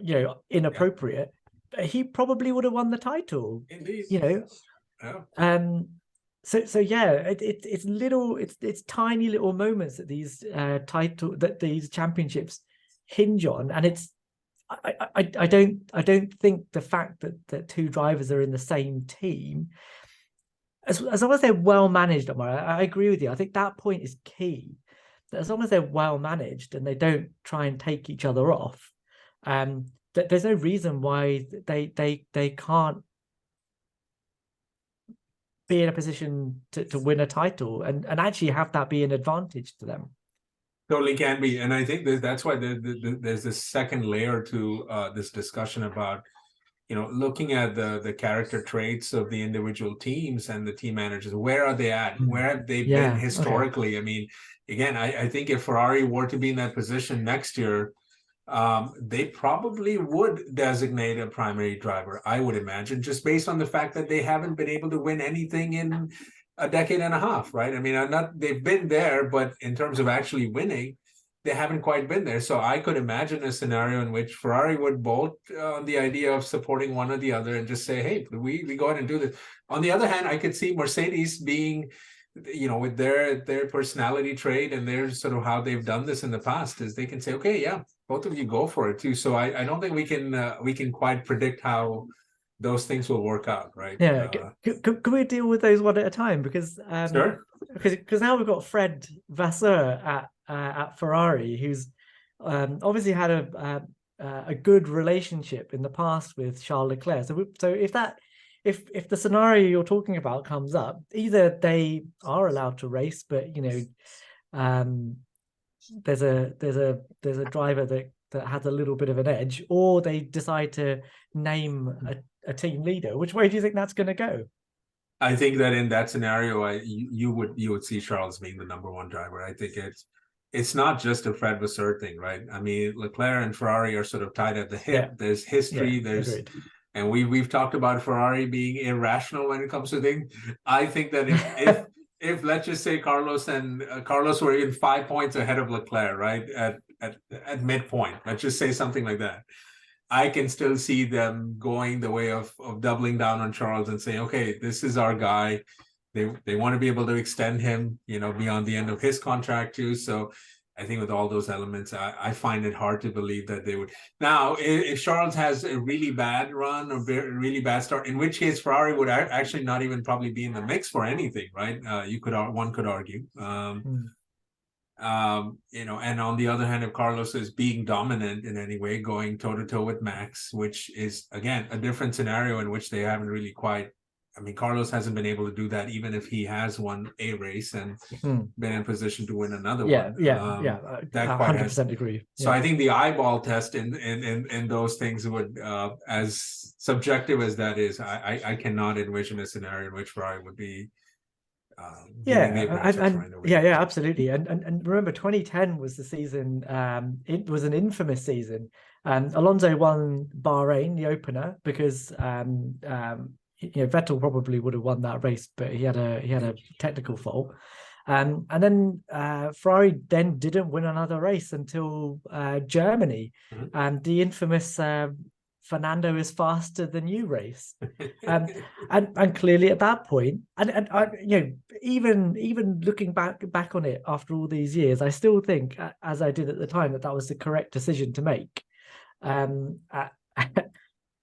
B: inappropriate, he probably would have won the title.
A: Indeed.
B: It's tiny little moments that these championships hinge on, and I don't think the fact that 2 drivers are in the same team, as long as they're well managed, I agree with you. I think that point is key. That as long as they're well managed and they don't try and take each other off, there's no reason why they can't be in a position to win a title and actually have that be an advantage to them.
A: Totally can be. And I think that's why there's this second layer to this discussion about, looking at the character traits of the individual teams and the team managers. Where are they at? Where have they been historically? Okay. I mean, again, I think if Ferrari were to be in that position next year, they probably would designate a primary driver, I would imagine, just based on the fact that they haven't been able to win anything in a decade and a half, right? I mean, they've been there, but in terms of actually winning, they haven't quite been there. So I could imagine a scenario in which Ferrari would bolt on the idea of supporting one or the other and just say, hey, we go ahead and do this. On the other hand, I could see Mercedes being, with their personality trait and their sort of how they've done this in the past, is they can say, okay, yeah, both of you go for it too. So I don't think we can quite predict how those things will work out, right?
B: Yeah. Can we deal with those one at a time? Because
A: sure.
B: Because now we've got Fred Vasseur at Ferrari, who's obviously had a good relationship in the past with Charles Leclerc. So if the scenario you're talking about comes up, either they are allowed to race, but there's a driver that has a little bit of an edge, or they decide to name a team leader. Which way do you think that's going to go?
A: I think that in that scenario, you would see Charles being the number one driver. I think it's not just a Fred Vasseur thing, right? I mean, Leclerc and Ferrari are sort of tied at the hip. Yeah. There's history. There's agreed. and we've talked about Ferrari being irrational when it comes to things. I think that if let's just say Carlos were even 5 points ahead of Leclerc, right, at midpoint, let's just say something like that, I can still see them going the way of doubling down on Charles and saying, okay, this is our guy. They want to be able to extend him, beyond the end of his contract too. So I think with all those elements, I find it hard to believe that they would. Now, if Charles has a really bad run or really bad start, in which case Ferrari would actually not even probably be in the mix for anything, right? One could argue. And on the other hand, if Carlos is being dominant in any way, going toe to toe with Max, which is again a different scenario in which they haven't really quite. I mean, Carlos hasn't been able to do that, even if he has won a race and been in position to win another one.
B: That 100% agree.
A: So I think the eyeball test in those things would, as subjective as that is, I cannot envision a scenario in which Ferrari would be.
B: Absolutely. And remember, 2010 was the season. It was an infamous season. Alonso won Bahrain, the opener, because Vettel probably would have won that race, but he had a technical fault. And then Ferrari then didn't win another race until Germany, and the infamous Fernando is faster than you race. And clearly at that point, and even looking back on it after all these years, I still think, as I did at the time, that was the correct decision to make.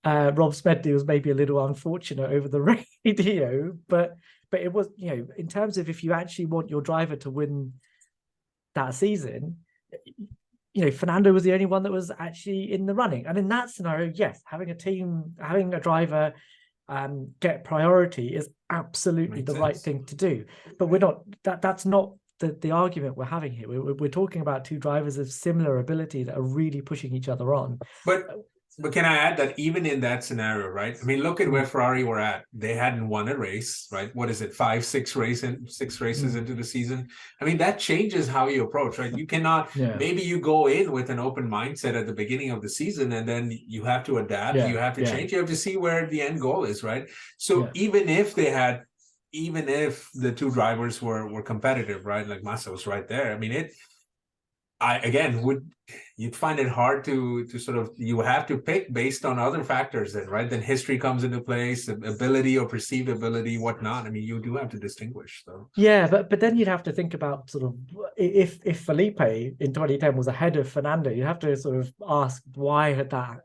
B: Rob Smedley was maybe a little unfortunate over the radio, but it was, in terms of if you actually want your driver to win that season, Fernando was the only one that was actually in the running. And in that scenario, yes, having a driver get priority is absolutely the right thing to do. But we're not, that's not the argument we're having here. We're talking about two drivers of similar ability that are really pushing each other on.
A: But can I add that even in that scenario, right? I mean, look at where Ferrari were at. They hadn't won a race, right? What is it, 6 races into the season? I mean, that changes how you approach, right? You cannot, maybe you go in with an open mindset at the beginning of the season, and then you have to adapt, you have to change, you have to see where the end goal is, right? So even if the two drivers were competitive, right? Like Massa was right there. I mean, you'd find it hard to sort of, you have to pick based on other factors then, right? Then history comes into place, ability or perceived ability, whatnot. I mean, you do have to distinguish, though.
B: Yeah, but then you'd have to think about sort of, if Felipe in 2010 was ahead of Fernando, you have to sort of ask why has that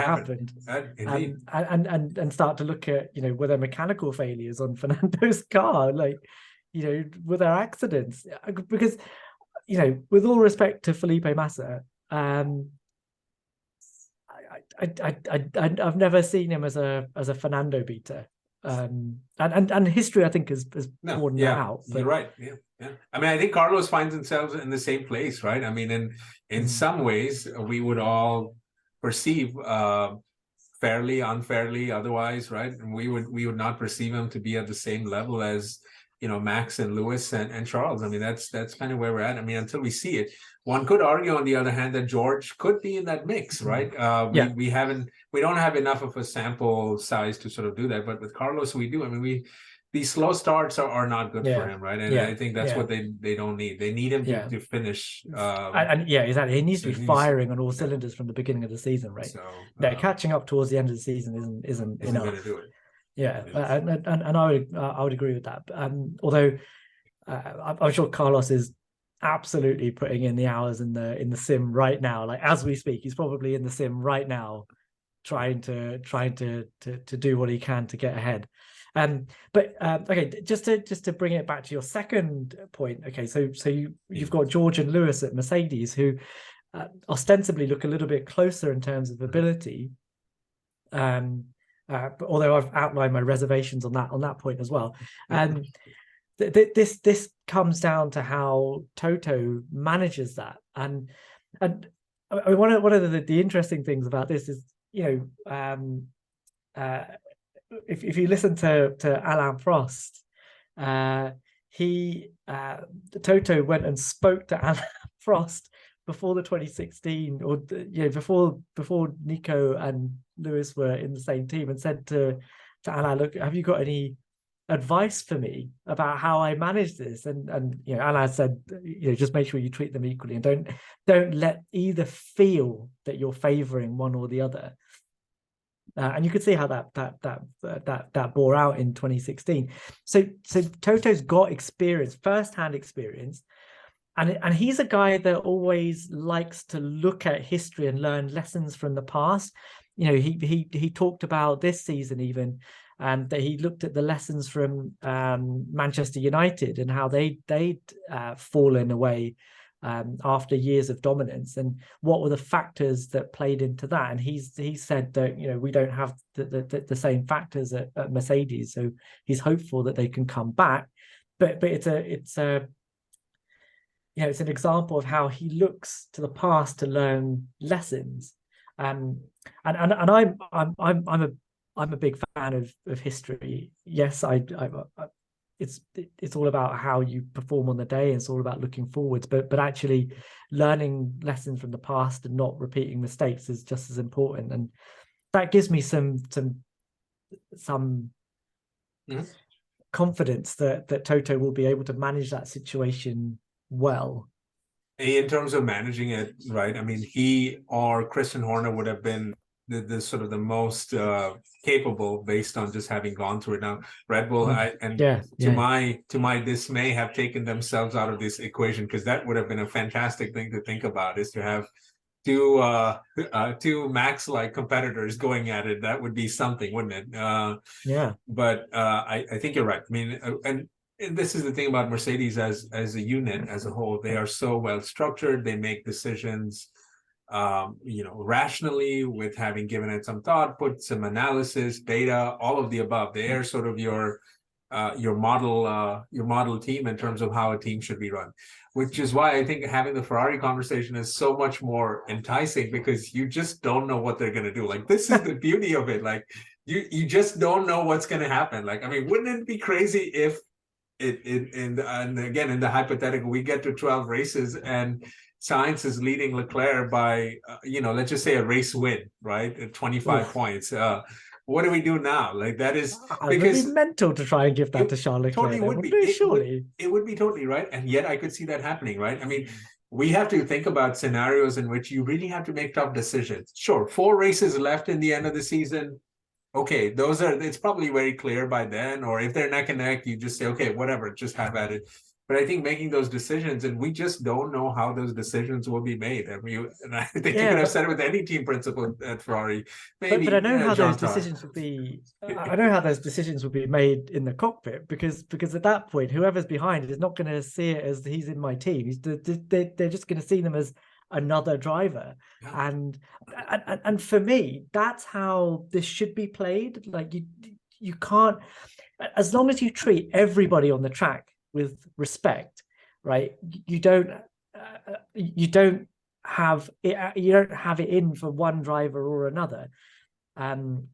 B: happened?
A: Indeed.
B: And start to look at, were there mechanical failures on Fernando's car? Like, were there accidents? Because with all respect to Felipe Massa, I've never seen him as a Fernando beater, and history I think has borne that out.
A: But... You're right. Yeah. I mean, I think Carlos finds himself in the same place, right? I mean, in some ways, we would all perceive fairly, unfairly, otherwise, right? And we would not perceive him to be at the same level as Max and Lewis and Charles. I mean, that's kind of where we're at. I mean, until we see it, one could argue, on the other hand, that George could be in that mix, right? We don't have enough of a sample size to sort of do that, but with Carlos, we do. I mean, these slow starts are not good for him, right? And I think that's what they don't need. They need him to finish.
B: Exactly. He needs to be firing on all cylinders from the beginning of the season, right? So catching up towards the end of the season isn't enough.
A: Going to do it.
B: Yeah, and I would agree with that. Although I'm sure Carlos is absolutely putting in the hours in the sim right now. Like as we speak, he's probably in the sim right now, trying to do what he can to get ahead. But okay, just to bring it back to your second point. Okay, so you've got George and Lewis at Mercedes, who ostensibly look a little bit closer in terms of ability. But although I've outlined my reservations on that point as well, this comes down to how Toto manages that, and I mean, one of the interesting things about this is, if you listen to Alain Prost, Toto went and spoke to Alain Prost before the 2016, or before Nico and Lewis were in the same team, and said to Ammar, look, have you got any advice for me about how I manage this? And Ammar said, just make sure you treat them equally, and don't let either feel that you're favoring one or the other. And you could see how that bore out in 2016. So Toto's got experience, first-hand experience, and he's a guy that always likes to look at history and learn lessons from the past. He talked about this season even, that he looked at the lessons from Manchester United and how they'd fallen away after years of dominance, and what were the factors that played into that. And he said that we don't have the same factors at Mercedes, so he's hopeful that they can come back. But it's an example of how he looks to the past to learn lessons. And I'm a big fan of history. Yes, it's all about how you perform on the day, and it's all about looking forwards. But actually, learning lessons from the past and not repeating mistakes is just as important. And that gives me some confidence that Toto will be able to manage that situation well.
A: In terms of managing it, right? I mean, he or Christian Horner would have been the sort of the most capable, based on just having gone through it. Now Red Bull, to my dismay, have taken themselves out of this equation, because that would have been a fantastic thing to think about, is to have two Max-like competitors going at it. That would be something, wouldn't it? But I think you're right. I mean, and this is the thing about Mercedes as a unit, as a whole. They are so well structured. They make decisions rationally, with having given it some thought, put some analysis, data, all of the above. They are sort of your model team in terms of how a team should be run, which is why I think having the Ferrari conversation is so much more enticing, because you just don't know what they're going to do. Like, this is the beauty of it. Like, you just don't know what's going to happen. Like, I mean, wouldn't it be crazy if and again, in the hypothetical, we get to 12 races and Sainz is leading Leclerc by let's just say a race win, right, at 25 points. What do we do now? Like, that is, because
B: it would be mental to try and give that to Charles Leclerc.
A: Totally would be. Surely it would be totally right, and yet I could see that happening, right? I mean, we have to think about scenarios in which you really have to make tough decisions. Sure, 4 races left in the end of the season. Okay, it's probably very clear by then, or if they're neck and neck, you just say, okay, whatever, just have at it. But I think making those decisions, and we just don't know how those decisions will be made. I mean, and I think you could have said it with any team principal at Ferrari. Maybe,
B: but I know how those decisions would be. I know how those decisions would be made in the cockpit, because at that point, whoever's behind is not going to see it as he's in my team. They're just going to see them as another driver. And for me, that's how this should be played. Like, you can't, as long as you treat everybody on the track with respect, right? You don't have it in for one driver or another. Then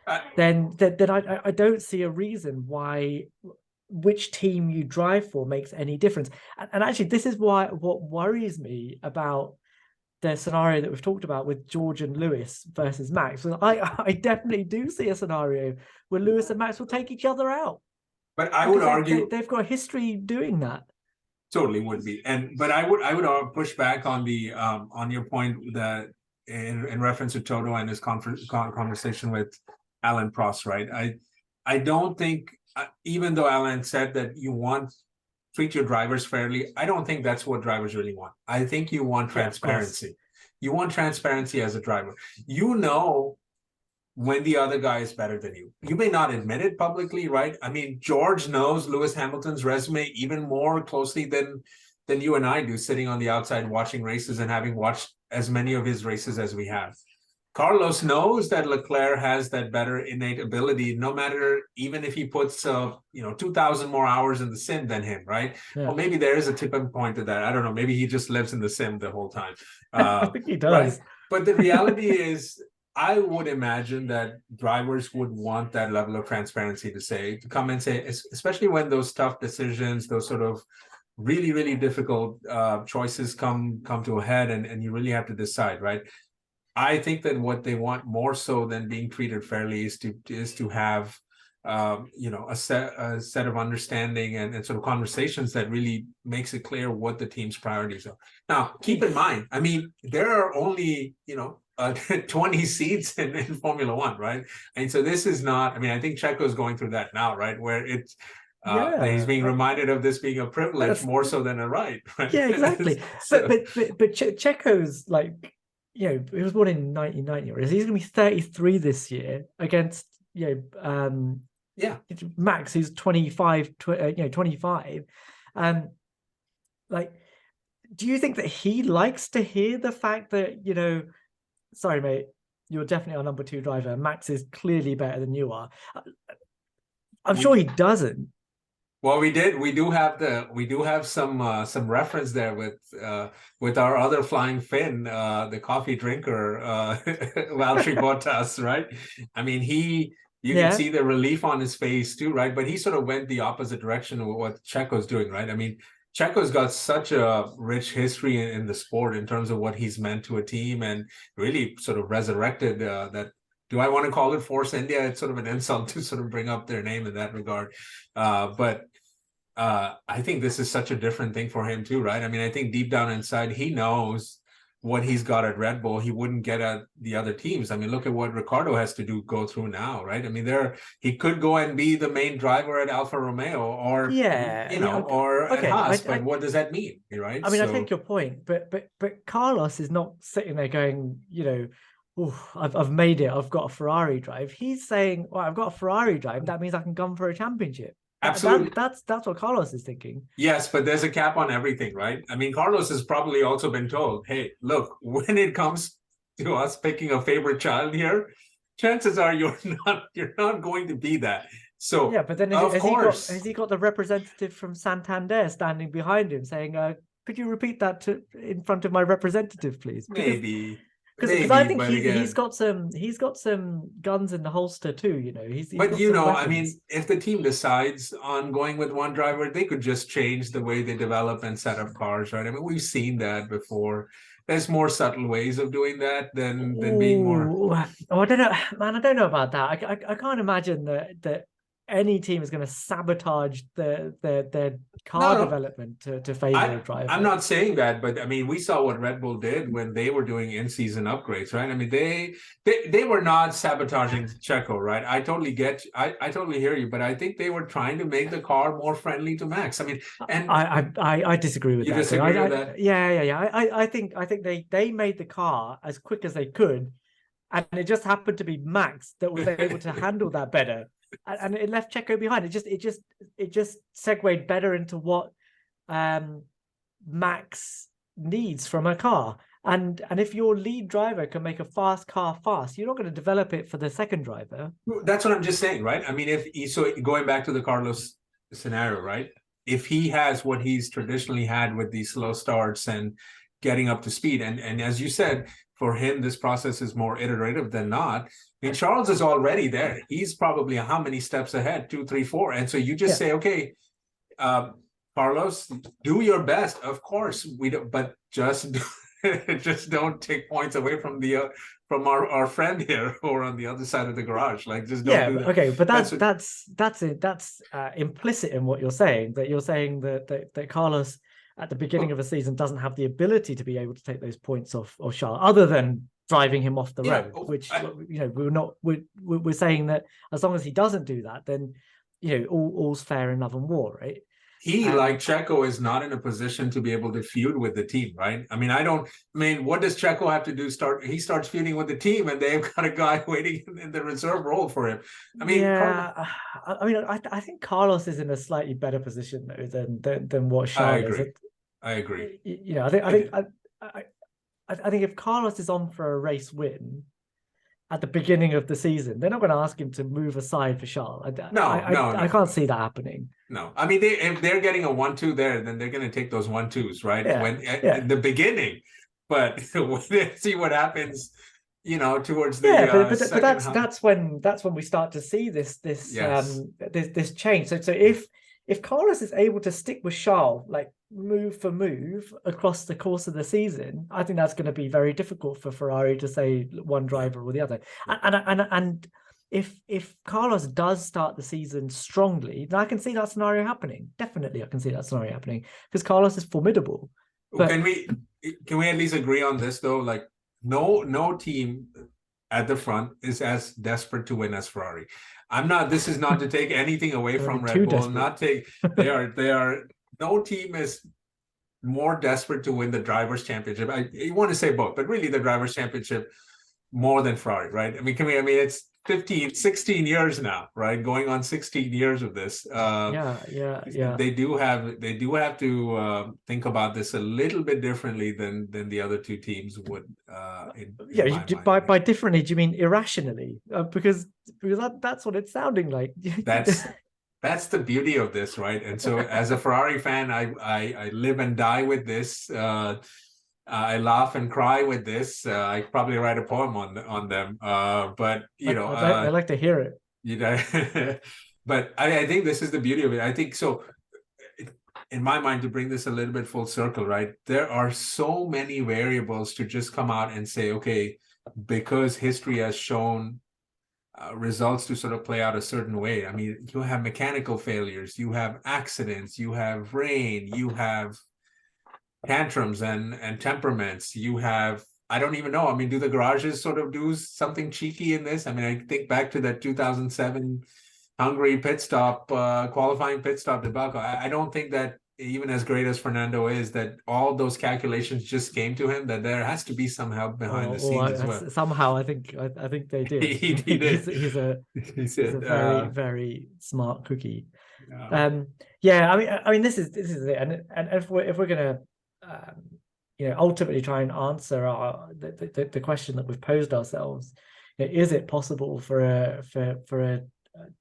B: I don't see a reason why which team you drive for makes any difference. And actually, this is what worries me about the scenario that we've talked about with George and Lewis versus Max. So I definitely do see a scenario where Lewis and Max will take each other out.
A: But I would argue
B: they've got a history doing that.
A: Totally would be. But I would push back on the on your point that in reference to Toto and his conversation with Alan Prost, right? I don't think, even though Alan said that you treat your drivers fairly, I don't think that's what drivers really want. I think you want transparency. You want transparency as a driver. When the other guy is better than you. You may not admit it publicly, right? I mean, George knows Lewis Hamilton's resume even more closely than you and I do, sitting on the outside watching races and having watched as many of his races as we have. Carlos knows that Leclerc has that better innate ability, no matter, even if he puts 2,000 more hours in the sim than him, right?
B: Yeah.
A: Well, maybe there is a tipping point to that. I don't know. Maybe he just lives in the sim the whole time.
B: I think he does.
A: Right? But the reality is, I would imagine that drivers would want that level of transparency to come and say, especially when those tough decisions, those sort of really, really difficult choices come to a head, and you really have to decide, right? I think that what they want more so than being treated fairly is to have a set of understanding and sort of conversations that really makes it clear what the team's priorities are. Now, keep in mind, I mean, there are only 20 seats in Formula One, right? And so this is not. I mean, I think Checo's going through that now, right? Where it's he's being reminded of this being a privilege more so than a right, right?
B: Yeah, exactly.
A: So,
B: but Checo's like, he was born in 1990, or he's going to be 33 this year against
A: yeah,
B: Max, who's 25, 25. Like, do you think that he likes to hear the fact that, sorry, mate, you're definitely our number 2 driver. Max is clearly better than you are. I'm sure he doesn't.
A: Well, we do have some reference there with our other flying Finn, the coffee drinker, Valtteri Bottas, right? I mean, you can see the relief on his face too, right? But he sort of went the opposite direction of what Checo's doing, right? I mean, Checo's got such a rich history in the sport in terms of what he's meant to a team, and really sort of resurrected that. Do I want to call it Force India? It's sort of an insult to sort of bring up their name in that regard. But I think this is such a different thing for him too, right? I mean, I think deep down inside, he knows what he's got at Red Bull, he wouldn't get at the other teams. I mean, look at what Ricardo has to go through now, right? I mean, he could go and be the main driver at Alfa Romeo or or at Haas, but what does that mean, right?
B: I mean, I take your point, but Carlos is not sitting there going, I've made it. I've got a Ferrari drive. He's saying, well, I've got a Ferrari drive. That means I can gun for a championship.
A: Absolutely.
B: That's what Carlos is thinking.
A: Yes, but there's a cap on everything, right? I mean, Carlos has probably also been told, hey, look, when it comes to us picking a favorite child here, chances are you're not going to be that. So
B: yeah, but then has he got the representative from Santander standing behind him saying, could you repeat that in front of my representative, please?
A: Maybe.
B: Because I think he's got some guns in the holster too.
A: I mean, if the team decides on going with one driver, they could just change the way they develop and set up cars, right? I mean, we've seen that before. There's more subtle ways of doing that than being more.
B: Oh, I don't know, man. I don't know about that. I can't imagine that any team is going to sabotage their car development to favor a driver.
A: I'm not saying that, but I mean, we saw what Red Bull did when they were doing in-season upgrades, right? I mean, they were not sabotaging Checo, right? I totally hear you, but I think they were trying to make the car more friendly to Max. I mean, and
B: I disagree with that.
A: You disagree with that?
B: Yeah. I think they made the car as quick as they could, and it just happened to be Max that was able to handle that better. And it left Checo behind. It just segued better into what Max needs from a car. And if your lead driver can make a fast car fast, you're not going to develop it for the second driver.
A: That's what I'm just saying, right? I mean, going back to the Carlos scenario, right? If he has what he's traditionally had with these slow starts and getting up to speed, and as you said, for him, this process is more iterative than not. I mean, Charles is already there. He's probably how many steps ahead? 2, 3, 4. And so you just say, okay, Carlos, do your best. Of course, we don't, but just don't take points away from our friend here or on the other side of the garage. Like, just don't do that.
B: Okay, but that's it. That's implicit in what you're saying. That you're saying that Carlos at the beginning of a season doesn't have the ability to be able to take those points off Charles, other than driving him off the road, which we're saying that as long as he doesn't do that, then all's fair in love and war, right?
A: He, like Checo, is not in a position to be able to feud with the team, right? I mean, what does Checo have to do? He starts feuding with the team, and they've got a guy waiting in the reserve role for him. I mean,
B: I think Carlos is in a slightly better position though than what Charles is.
A: I agree.
B: I think if Carlos is on for a race win at the beginning of the season, they're not going to ask him to move aside for Charles. I can't see that happening.
A: No, I mean, if they're getting a 1-2 there, then they're going to take those 1-2s, right? In the beginning, but see what happens, towards the
B: but that's when we start to see this change. So if if Carlos is able to stick with Charles, like move for move across the course of the season, I think that's going to be very difficult for Ferrari to say one driver or the other. And if Carlos does start the season strongly, then I can see that scenario happening. Definitely, I can see that scenario happening because Carlos is formidable. But
A: can we at least agree on this though? Like no team at the front is as desperate to win as Ferrari. This is not to take anything away from Red Bull. Desperate. They are no team is more desperate to win the drivers' championship. You want to say both, but really the drivers' championship more than Ferrari, right? I mean, it's 16 years now, right? Going on 16 years of this.
B: Yeah.
A: They do have to think about this a little bit differently than the other two teams would.
B: By differently, do you mean irrationally? Because that's what it's sounding like.
A: That's the beauty of this, right? And so, as a Ferrari fan, I live and die with this. I laugh and cry with this. I probably write a poem on them. But
B: I'd like to hear it.
A: You know, but I think this is the beauty of it. I think so. In my mind, to bring this a little bit full circle, right? There are so many variables to just come out and say, okay, because history has shown results to sort of play out a certain way. I mean, you have mechanical failures, you have accidents, you have rain, you have tantrums and temperaments, you have, I don't even know. I mean, do the garages sort of do something cheeky in this? I mean, I think back to that 2007 Hungary pit stop, qualifying pit stop debacle. I don't think that even as great as Fernando is, that all those calculations just came to him, that there has to be some help behind the scenes as well.
B: Somehow I think they did.
A: he did.
B: He's a very, very smart cookie.
A: Yeah.
B: I mean this is it. And if we're gonna ultimately try and answer the question that we've posed ourselves, is it possible for a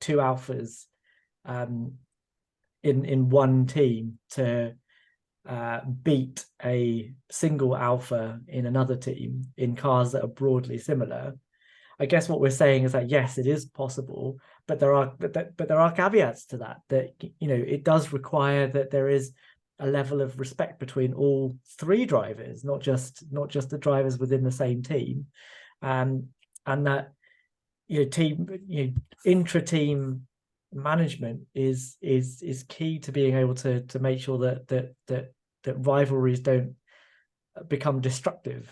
B: two alphas in one team to beat a single alpha in another team in cars that are broadly similar? I guess what we're saying is that yes, it is possible, but there are caveats to that. That it does require that there is a level of respect between all three drivers, not just the drivers within the same team, and that intra-team management is key to being able to make sure that rivalries don't become destructive.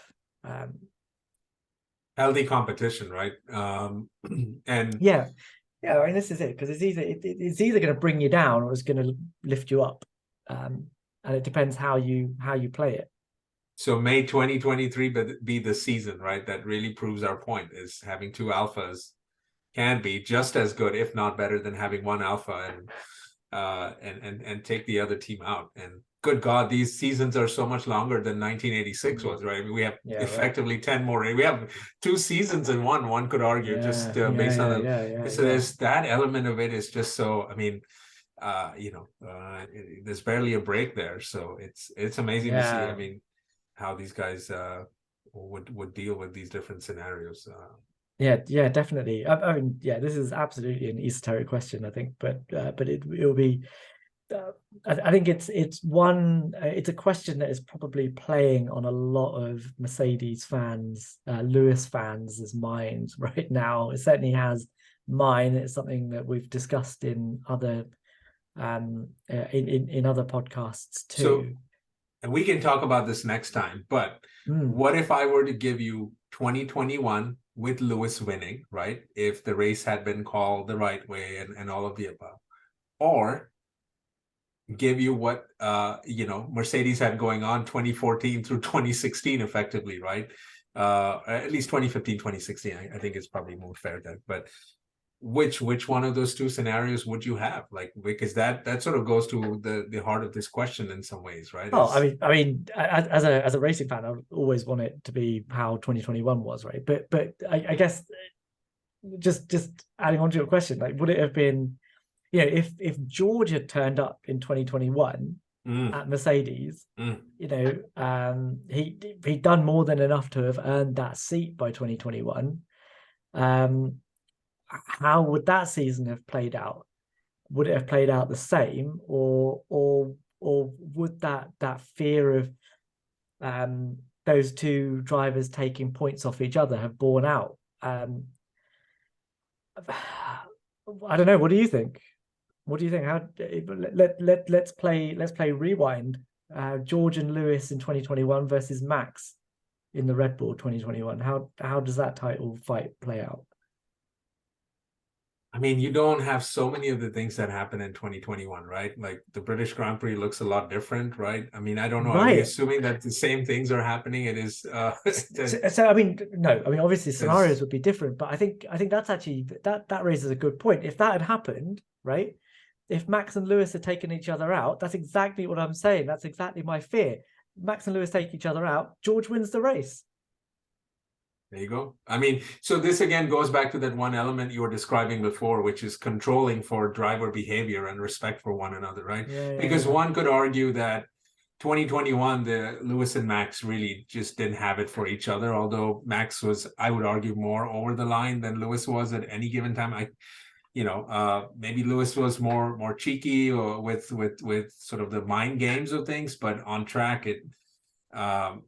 A: Healthy competition, right? And
B: yeah, I mean, this is it, because it's either going to bring you down or it's going to lift you up, and it depends how you play it.
A: So may 2023 be the season, right? That really proves our point, is having two alphas can be just as good, if not better, than having one alpha and take the other team out. And good God, these seasons are so much longer than 1986 was, right? I mean, we have effectively 10 more. We have 2 seasons in one could argue, based on that. So there's that element of it is just so, I mean, there's barely a break there. So it's amazing to see, I mean, how these guys would deal with these different scenarios.
B: Yeah, definitely. I mean, this is absolutely an esoteric question, I think, but it'll be. I think it's a question that is probably playing on a lot of Mercedes fans, Lewis fans' minds right now. It certainly has mine. It's something that we've discussed in other in other podcasts too.
A: So, and we can talk about this next time, but what if I were to give you 2021 with Lewis winning, right? If the race had been called the right way and all of the above, or give you what Mercedes had going on 2014 through 2016 effectively, right? At least 2015, 2016. I think it's probably more fair then. But which one of those two scenarios would you have? Like, because that sort of goes to the heart of this question in some ways, right?
B: I mean, as a racing fan, I always want it to be how 2021 was, right? But I guess just adding on to your question, like, would it have been, if George had turned up in 2021 at Mercedes, he'd done more than enough to have earned that seat by 2021. How would that season have played out? would it have played out the same, or would that fear of those two drivers taking points off each other have borne out? I don't know. What do you think? What do you think? How let's play rewind. George and Lewis in 2021 versus Max in the Red Bull 2021. How does that title fight play out?
A: I mean, you don't have so many of the things that happen in 2021, right? Like the British Grand Prix looks a lot different, right? I mean, I don't know. Are we
B: Right.
A: assuming that the same things are happening? It is
B: So I mean, no, I mean obviously scenarios
A: is
B: would be different, but I think that's actually that raises a good point. If that had happened, right? If Max and Lewis had taken each other out, that's exactly what I'm saying. That's exactly my fear. Max and Lewis take each other out, George wins the race.
A: there you go. I mean, so this again goes back to that one element you were describing before, which is controlling for driver behavior and respect for one another, right? Because
B: Yeah.
A: one could argue that 2021, the Lewis and Max really just didn't have it for each other. Although Max was, I would argue, more over the line than Lewis was at any given time. Maybe Lewis was more cheeky or with sort of the mind games of things, but on track,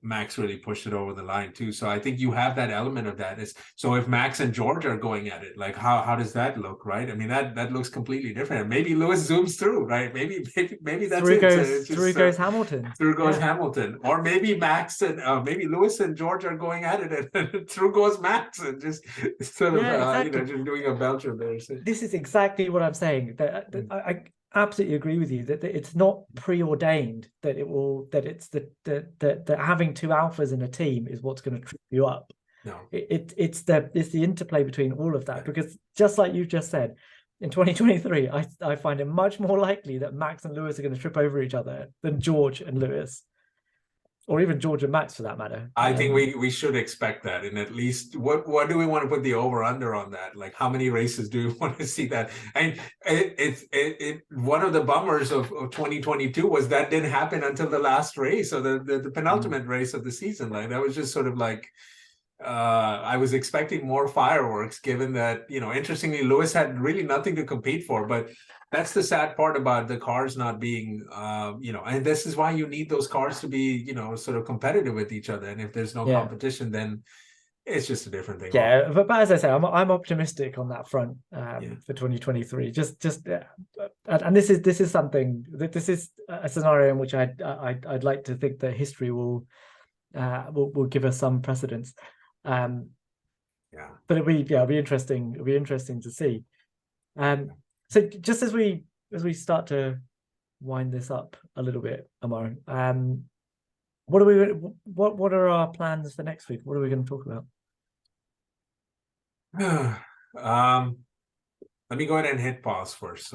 A: Max really pushed it over the line too. So I think you have that element of that. So if Max and George are going at it, like how does that look, right? I mean that looks completely different. Maybe Lewis zooms through, right? Maybe that's it. So it's
B: Through
A: just
B: goes Hamilton.
A: through goes
B: Yeah.
A: Hamilton, or maybe Max and maybe Lewis and George are going at it, and through goes Max, and just sort of
B: Yeah, exactly.
A: just doing a Belgian there. So.
B: This is exactly what I'm saying. That I absolutely agree with you that it's not preordained that it's that having two alphas in a team is what's going to trip you up.
A: No,
B: It's the interplay between all of that, because just like you've just said, in 2023, I find it much more likely that Max and Lewis are going to trip over each other than George and Lewis, or even George and Max for that matter.
A: I think we should expect that, and at least what do we want to put the over under on that? Like how many races do we want to see that? And it one of the bummers of 2022 was that didn't happen until the last race, or the penultimate race of the season. Like that was just sort of like I was expecting more fireworks, given that, interestingly, Lewis had really nothing to compete for. But that's the sad part about the cars not being, and this is why you need those cars to be, sort of competitive with each other. And if there's no
B: Yeah.
A: competition, then it's just a different thing.
B: Yeah, but as I say, I'm optimistic on that front for 2023. And this is something that this is a scenario in which I'd like to think that history will give us some precedence. But it'll be interesting. It'll be interesting to see. So just as we start to wind this up a little bit, Ammar, what are our plans for next week? What are we going to talk about?
A: Let me go ahead and hit pause first.